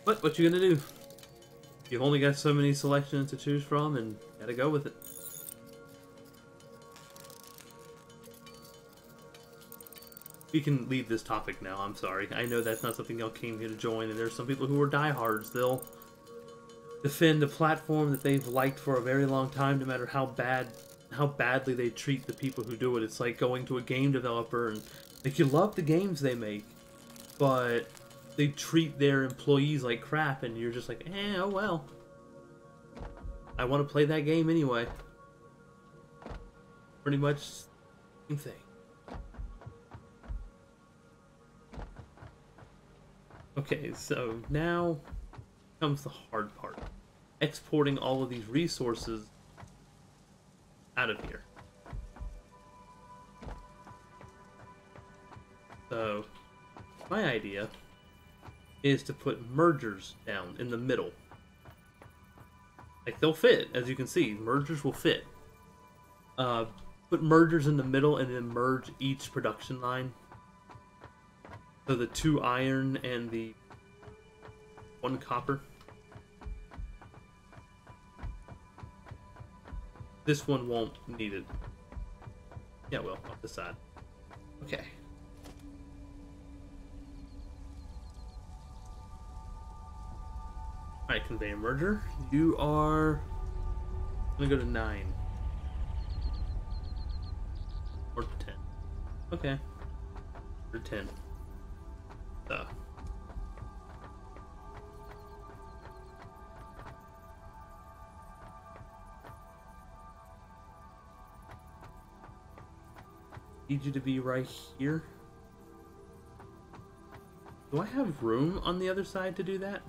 But what you gonna do? You've only got so many selections to choose from, and gotta go with it. We can leave this topic now, I'm sorry. I know that's not something y'all came here to join, and there's some people who are diehards. They'll defend a platform that they've liked for a very long time, no matter how badly they treat the people who do it. It's like going to a game developer, and like, you love the games they make, but they treat their employees like crap, and you're just like, oh well. I want to play that game anyway. Pretty much same thing. Okay, so now comes the hard part. Exporting all of these resources out of here. So, my idea is to put mergers down in the middle. Like, they'll fit, as you can see. Mergers will fit. Put mergers in the middle and then merge each production line. So the 2 iron and the 1 copper. This one won't need it. Yeah, well, off the side. Okay. Alright, conveyor merger. You are... I'm gonna go to 9. Or 10. Okay. Or 10. Need you to be right here. Do I have room on the other side to do that?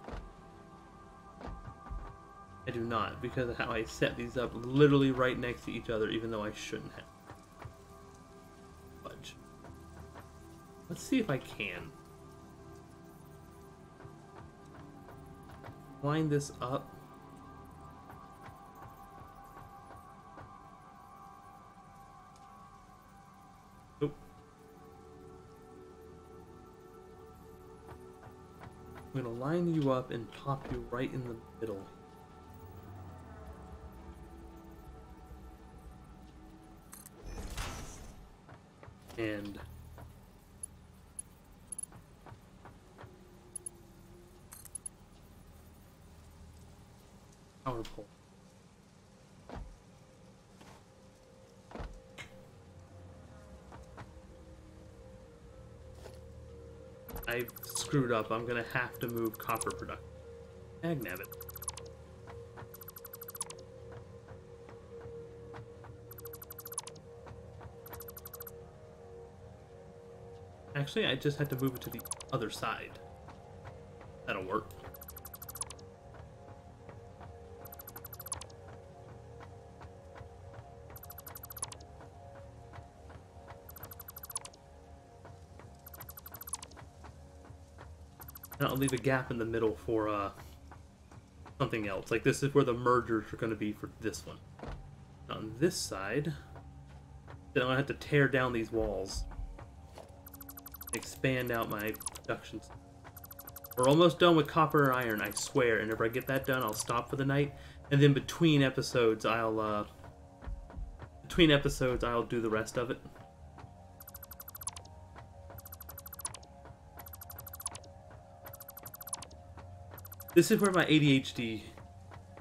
I do not, because of how I set these up literally right next to each other, even though I shouldn't have. Fudge. Let's see if I can. Line this up. Nope. I'm gonna line you up and pop you right in the middle. And power pole. I screwed up. I'm gonna have to move copper production. Nabbit. Actually, I just had to move it to the other side. That'll work. And I'll leave a gap in the middle for something else. Like this is where the mergers are going to be for this one. And on this side, then I'm going to have to tear down these walls. Expand out my production. We're almost done with copper and iron, I swear. And if I get that done, I'll stop for the night. And then between episodes, I'll do the rest of it. This is where my ADHD,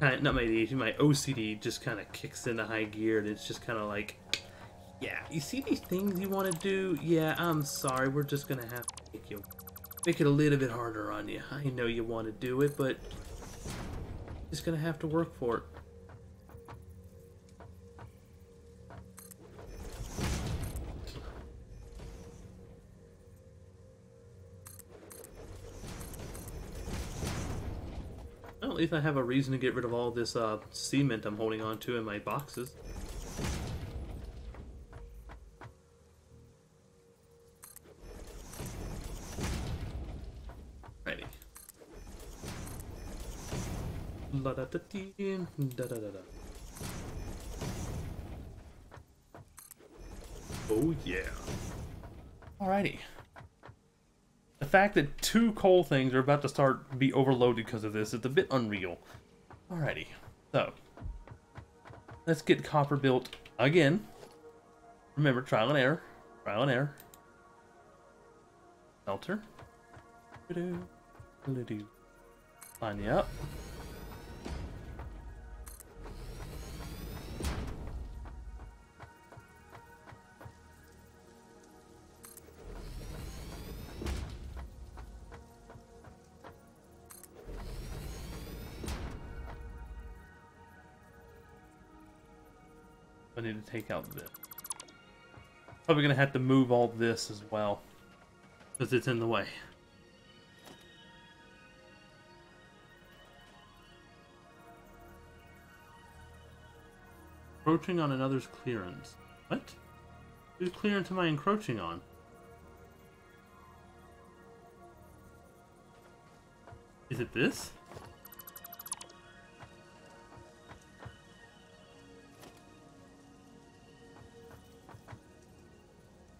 not my ADHD, my OCD just kind of kicks into high gear, and it's just kind of like, yeah, you see these things you want to do? Yeah, I'm sorry, we're just gonna have to make it a little bit harder on you. I know you want to do it, but just gonna have to work for it. Well, at least I have a reason to get rid of all this cement I'm holding on to in my boxes. Righty. La da da dee, da da da da. Oh yeah. Alrighty. The fact that 2 coal things are about to start be overloaded because of this is a bit unreal. Alrighty, so let's get copper built again. Remember, trial and error, trial and error. Smelter. Line you up. I need to take out this. Probably gonna have to move all this as well, because it's in the way. Encroaching on another's clearance. What? Whose clearance am I encroaching on? Is it this?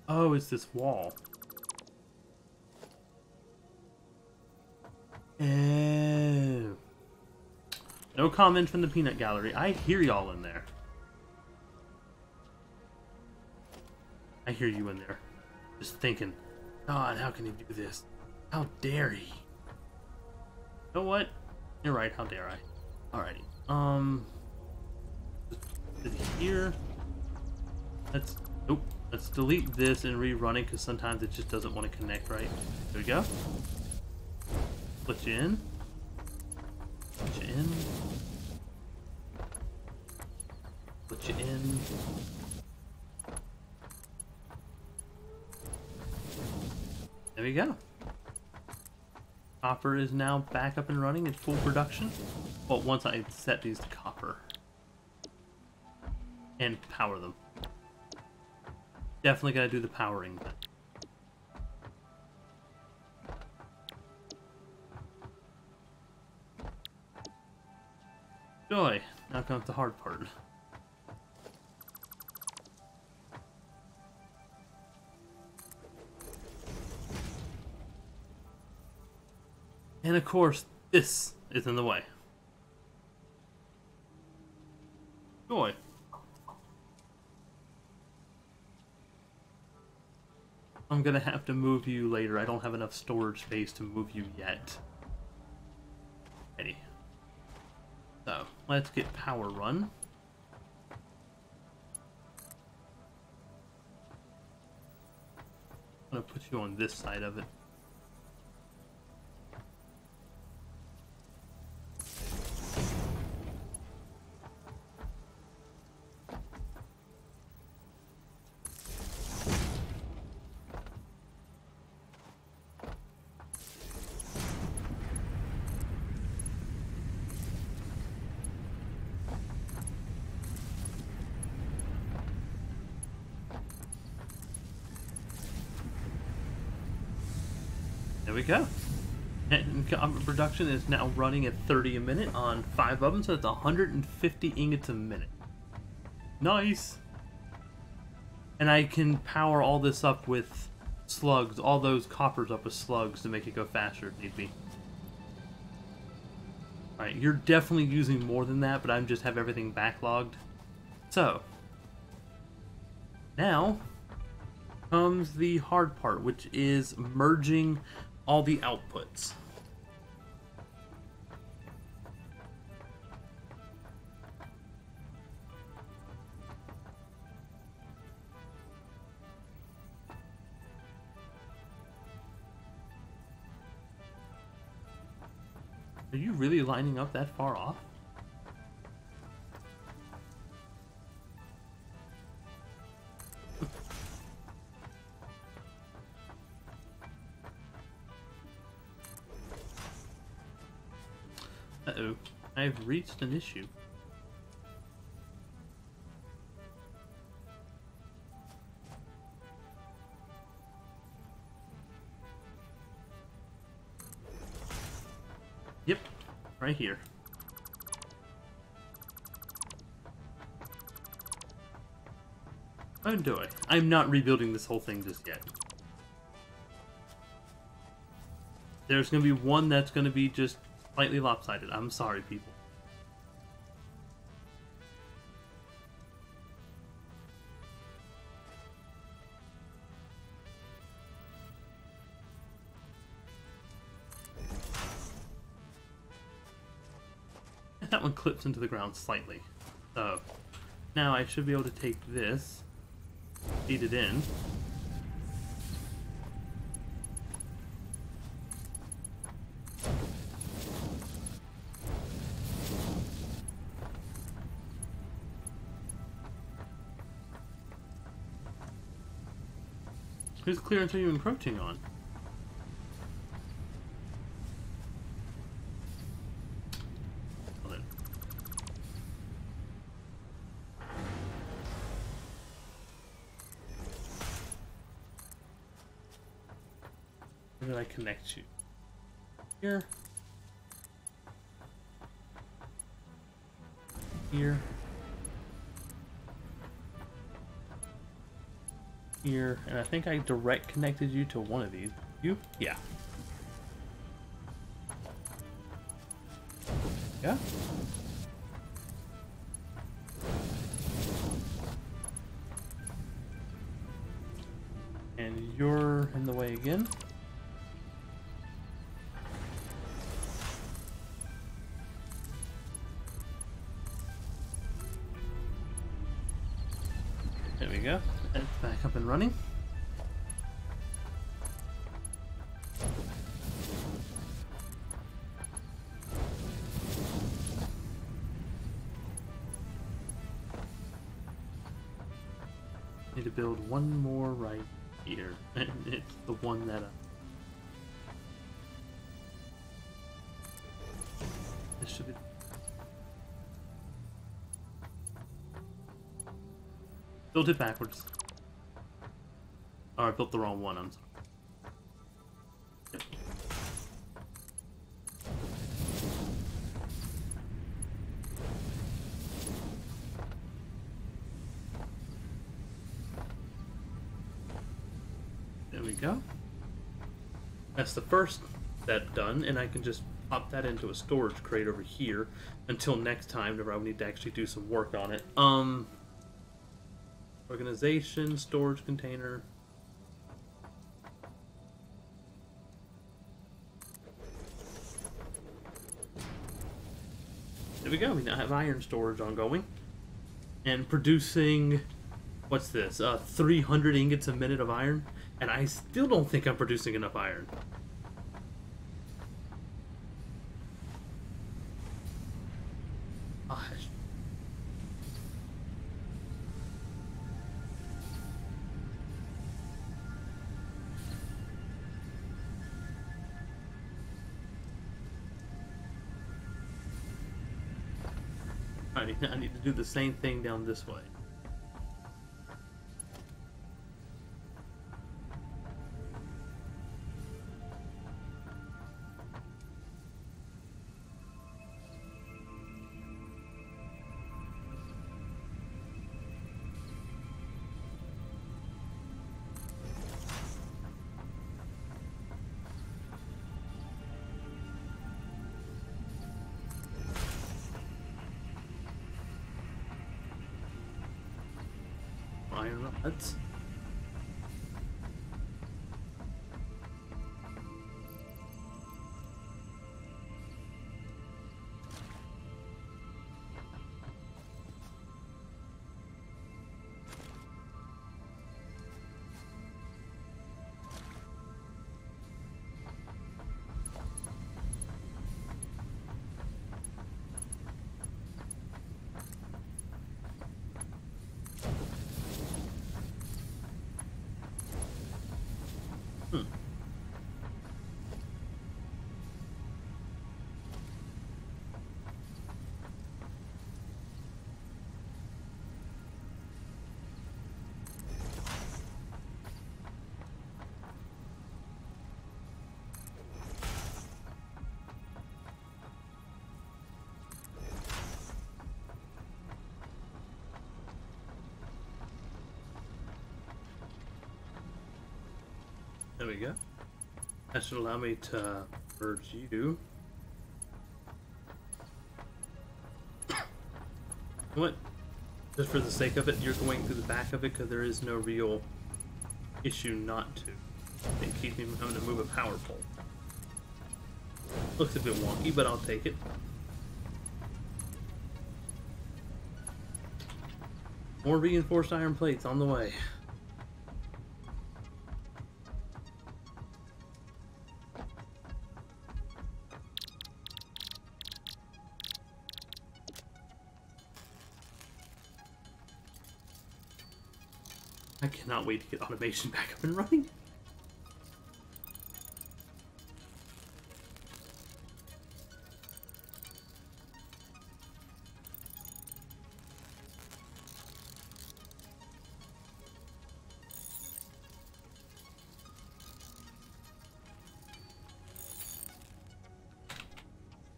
Oh, it's this wall. Oh. No comment from the peanut gallery. I hear y'all in there. I hear you in there. Just thinking, God, how can he do this? How dare he? You know what? You're right, how dare I? Alrighty. Here. Let's delete this and rerun it because sometimes it just doesn't want to connect right. There we go. Put you in. Put you in. Put you in. There we go. Copper is now back up and running in full production. Well, once I set these to copper. And power them. Definitely gotta do the powering. Joy. Now comes the hard part. And of course, this is in the way. Joy. I'm gonna have to move you later. I don't have enough storage space to move you yet. Ready. So, let's get power run. I'm gonna put you on this side of it. There we go. And production is now running at 30 a minute on 5 of them, so it's 150 ingots a minute. Nice! And I can power all this up with slugs, all those coppers up with slugs to make it go faster if need be. Alright, you're definitely using more than that, but I just have everything backlogged. So, now comes the hard part, which is merging all the outputs. Are you really lining up that far off? Uh-oh, I've reached an issue. Yep, right here. Oh, do I? I'm not rebuilding this whole thing just yet. There's going to be one that's going to be just slightly lopsided. I'm sorry, people. That one clips into the ground slightly. So now I should be able to take this, feed it in. Whose clearance are you encroaching on? Where did I connect you? Here. Here. Here. And I think I direct connected you to one of these. You? Yeah. Yeah? And you're in the way again. There we go. That's back up and running. Need to build one more right here. And it's the one that this should be. Built it backwards. Oh, I built the wrong one, I'm sorry. Yep. There we go. That's the first step done, and I can just pop that into a storage crate over here until next time, whenever I need to actually do some work on it. Organization, storage container. There we go. We now have iron storage ongoing. And producing, what's this? 300 ingots a minute of iron. And I still don't think I'm producing enough iron. Gosh. I need to do the same thing down this way. iron rods. There we go. That should allow me to merge you. You know what? Just for the sake of it, you're going through the back of it because there is no real issue not to. It keeps me from having to move a power pole. Looks a bit wonky, but I'll take it. More reinforced iron plates on the way. I cannot wait to get automation back up and running.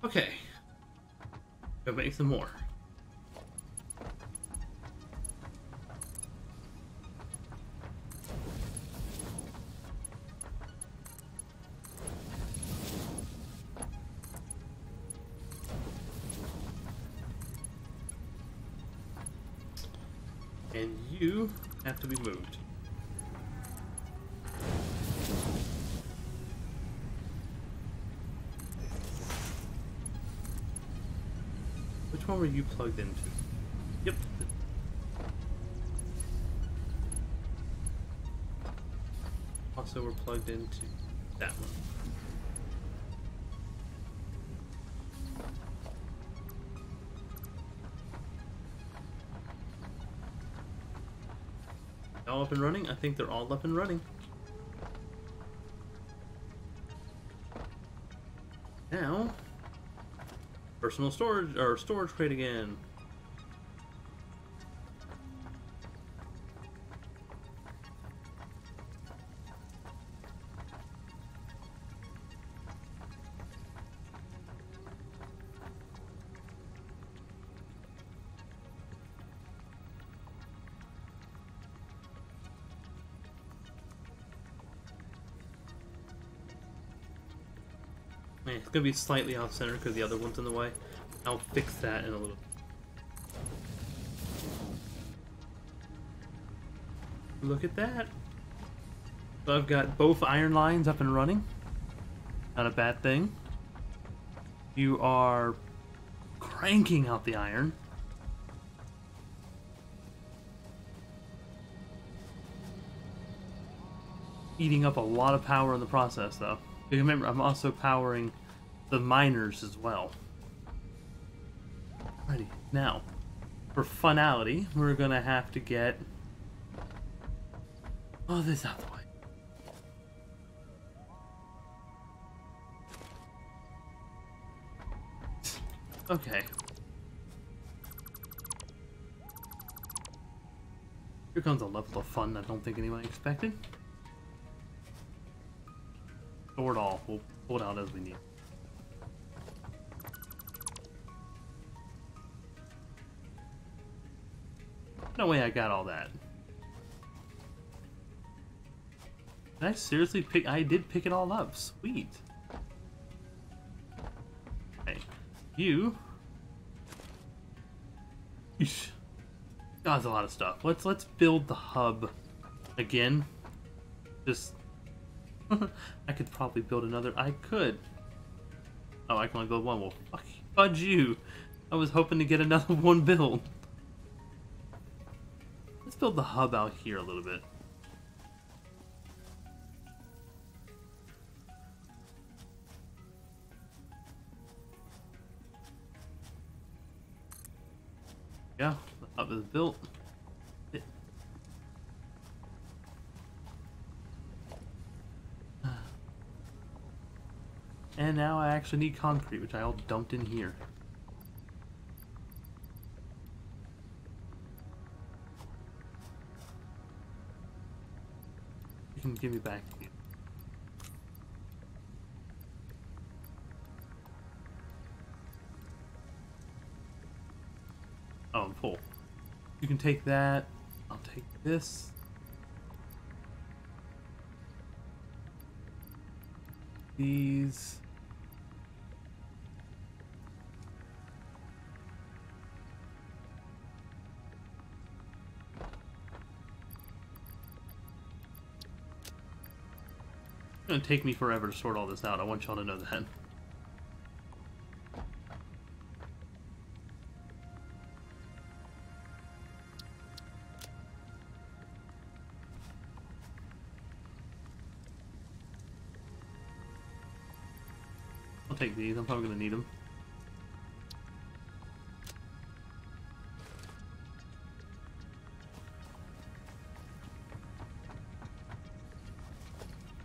Okay. Go make some more. And you have to be moved. Which one were you plugged into? Yep. Also, we're plugged into that one. All up and running? I think they're all up and running. Now, personal storage, or storage crate again. Man, it's gonna be slightly off center because the other one's in the way. I'll fix that in a little. Look at that. So I've got both iron lines up and running. Not a bad thing. You are cranking out the iron. Eating up a lot of power in the process, though. Remember, I'm also powering the miners as well. Alrighty, now, for funality, we're gonna have to get all this out of the way. Okay. Here comes a level of fun I don't think anyone expected. Store it all. We'll pull it out as we need. No way I got all that. Did I seriously pick? I did pick it all up. Sweet. Okay. You. Eesh. God, there's a lot of stuff. Let's build the hub again. Just I could probably build another. I could. Oh, I can only build one. Well, fudge you. I was hoping to get another one built. Let's build the hub out here a little bit. Yeah, the hub is built. And now I actually need concrete, which I all dumped in here. You can give me back. Oh, I'm full. You can take that. I'll take this. These. It's gonna take me forever to sort all this out. I want y'all to know that. I'll take these. I'm probably gonna need them.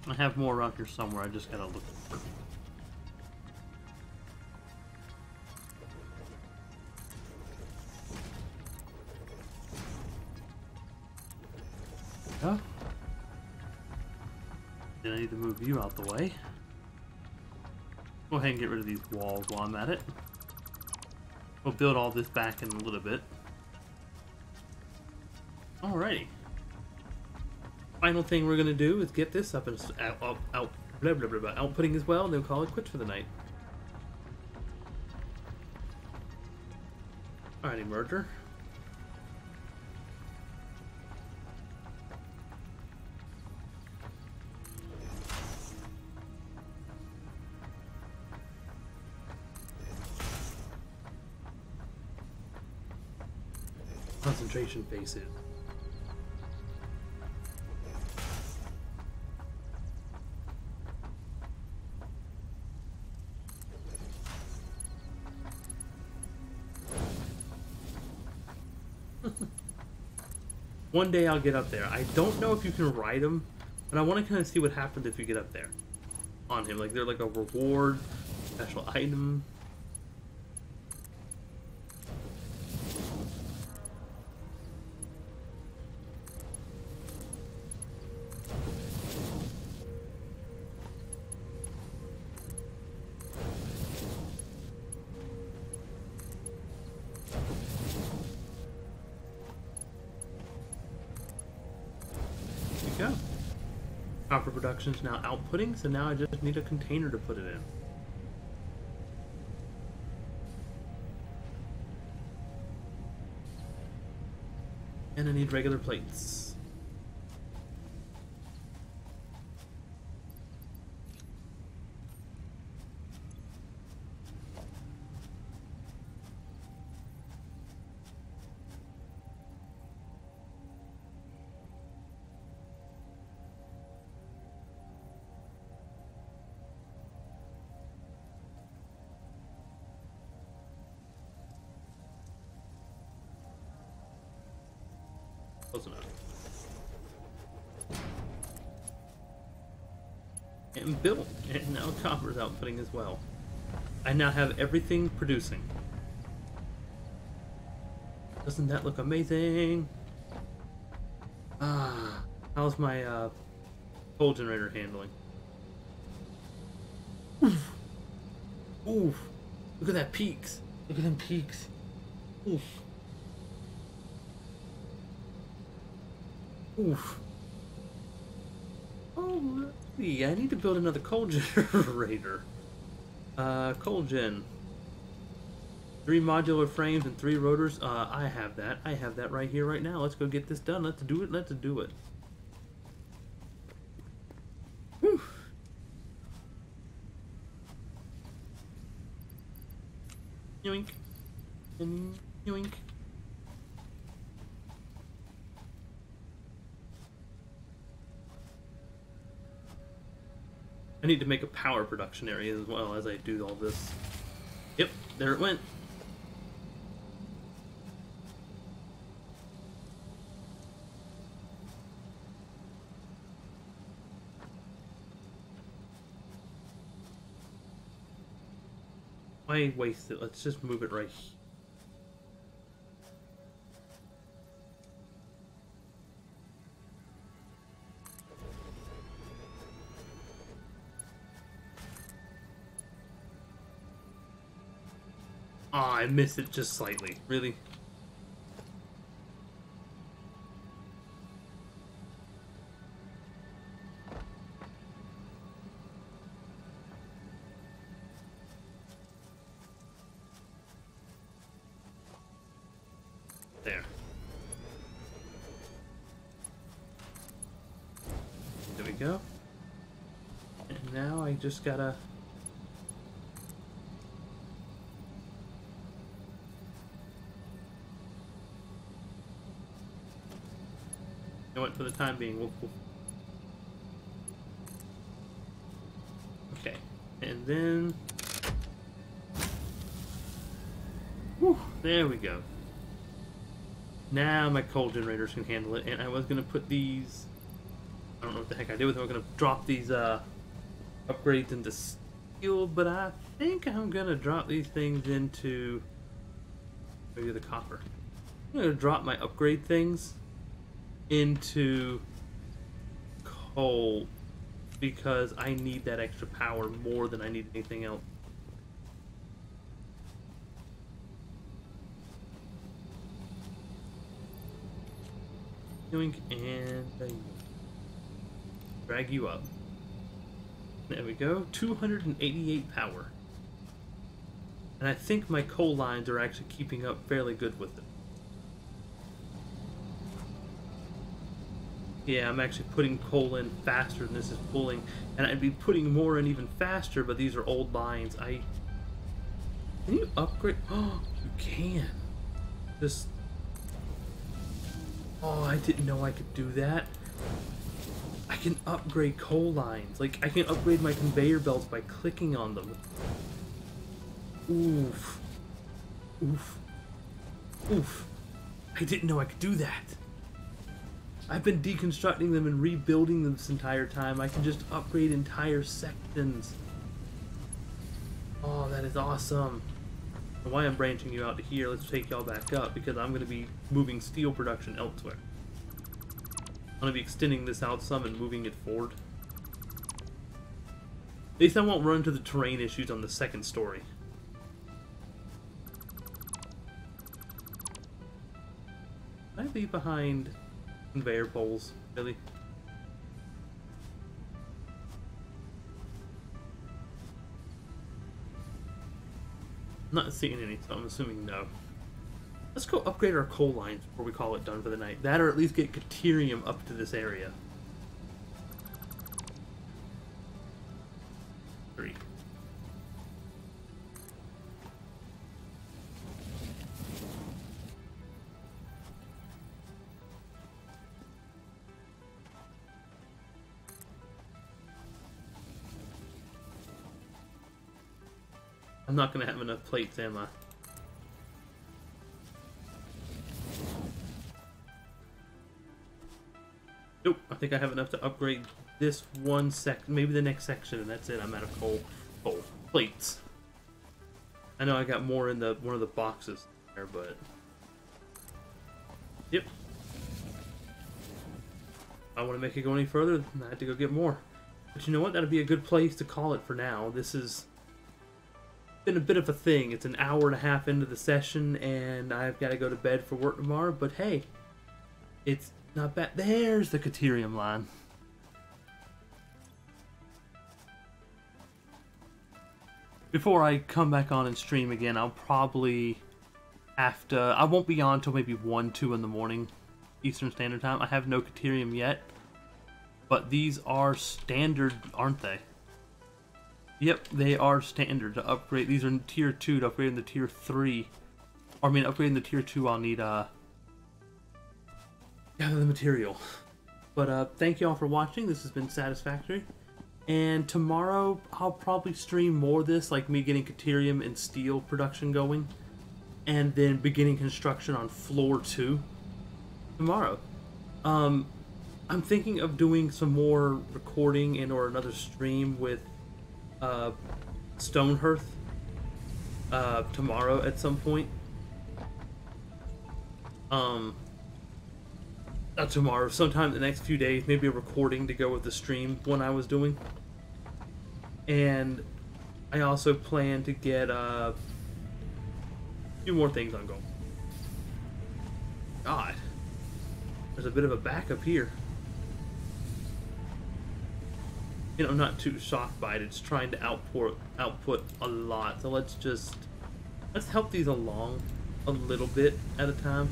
I have more around here somewhere. I just gotta look for them. Yeah. Then I need to move you out the way. Go ahead and get rid of these walls while I'm at it. We'll build all this back in a little bit. Alrighty. Final thing we're gonna do is get this up and outputting as well, and then call it quits for the night. Alrighty, merger. Concentration faces. One day I'll get up there. I don't know if you can ride him, but I want to kind of see what happens if you get up there on him. Like, they're like a reward, special item. Go. Copper production's now outputting, so now I just need a container to put it in. And I need regular plates. Close enough. And built, and now copper's outputting as well. I now have everything producing. Doesn't that look amazing? Ah, how's my coal generator handling? Oof. Oof. Look at that peaks. Look at them peaks. Oof. Oof. Oh, let's see. I need to build another coal generator. Coal gen. 3 modular frames and 3 rotors. I have that. I have that right here, right now. Let's go get this done. Let's do it. Let's do it. Whew. Yoink. And yoink. I need to make a power production area as well as I do all this. Yep, there it went. Why waste it? Let's just move it right here. Oh, I missed it just slightly. Really? There. There we go. And now I just gotta... You know what, for the time being, we'll... Okay. And then... Whew, there we go. Now my coal generators can handle it, and I was gonna put these... I don't know what the heck I did with them. I'm gonna drop these upgrades into steel, but I think I'm gonna drop these things into maybe the copper. I'm gonna drop my upgrade things into coal because I need that extra power more than I need anything else. Yoink, and drag you up. There we go, 288 power. And I think my coal lines are actually keeping up fairly good with it. Yeah, I'm actually putting coal in faster than this is pulling. And I'd be putting more in even faster, but these are old lines. Can you upgrade? Oh, you can. Just... Oh, I didn't know I could do that. I can upgrade coal lines. Like, I can upgrade my conveyor belts by clicking on them. Oof. Oof. Oof. I didn't know I could do that. I've been deconstructing them and rebuilding them this entire time. I can just upgrade entire sections. Oh, that is awesome. And why I'm branching you out to here, let's take y'all back up, because I'm going to be moving steel production elsewhere. I'm going to be extending this out some and moving it forward. At least I won't run into the terrain issues on the second story. Can I leave behind conveyor poles? Really? I'm not seeing any, so I'm assuming no. Let's go upgrade our coal lines before we call it done for the night. That, or at least get Caterium up to this area. 3. I'm not going to have enough plates, am I? Nope, I think I have enough to upgrade this one maybe the next section, and that's it. I'm out of coal plates. I know I got more in one of the boxes there, but yep. If I want to make it go any further, I have to go get more. But you know what? That'd be a good place to call it for now. This has been a bit of a thing. It's an hour and a half into the session, and I've got to go to bed for work tomorrow. But hey, it's not bad. There's the Caterium line. before I come back on and stream again, I'll probably have to... I won't be on until maybe 1, 2 in the morning, Eastern Standard Time. I have no Caterium yet, but these are standard, aren't they? Yep, they are standard to upgrade. These are tier 2 to upgrade into tier 3. Or, I mean, upgrading the tier 2, I'll need, gather the material. But, thank you all for watching. This has been Satisfactory. And tomorrow, I'll probably stream more of this, like me getting Caterium and steel production going. And then beginning construction on floor 2 tomorrow. I'm thinking of doing some more recording and or another stream with Stonehearth tomorrow at some point. Not tomorrow, sometime in the next few days, maybe a recording to go with the stream one I was doing. And I also plan to get a few more things on going. God, there's a bit of a backup here. You know, I'm not too shocked by it. It's trying to output a lot. So let's help these along a little bit at a time.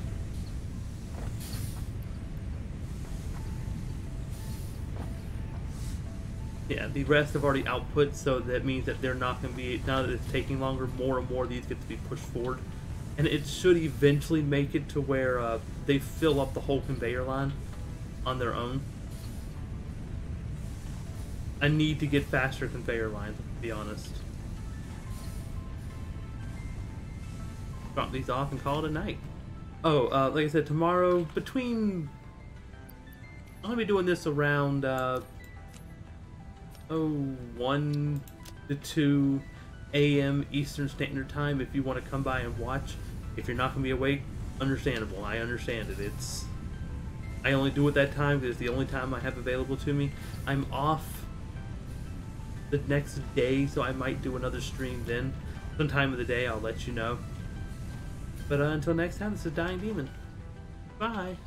Yeah, the rest have already output, so that means that they're not going to be, now that it's taking longer, more and more of these get to be pushed forward. And it should eventually make it to where they fill up the whole conveyor line on their own. I need to get faster conveyor lines, to be honest. Drop these off and call it a night. Oh, like I said, tomorrow, I'm going to be doing this around 1 to 2 a.m. Eastern Standard Time if you want to come by and watch. If you're not going to be awake, understandable. I understand it. I only do it that time because it's the only time I have available to me. I'm off the next day, so I might do another stream then. Sometime of the day, I'll let you know. But until next time, this is Dying Demon. Bye.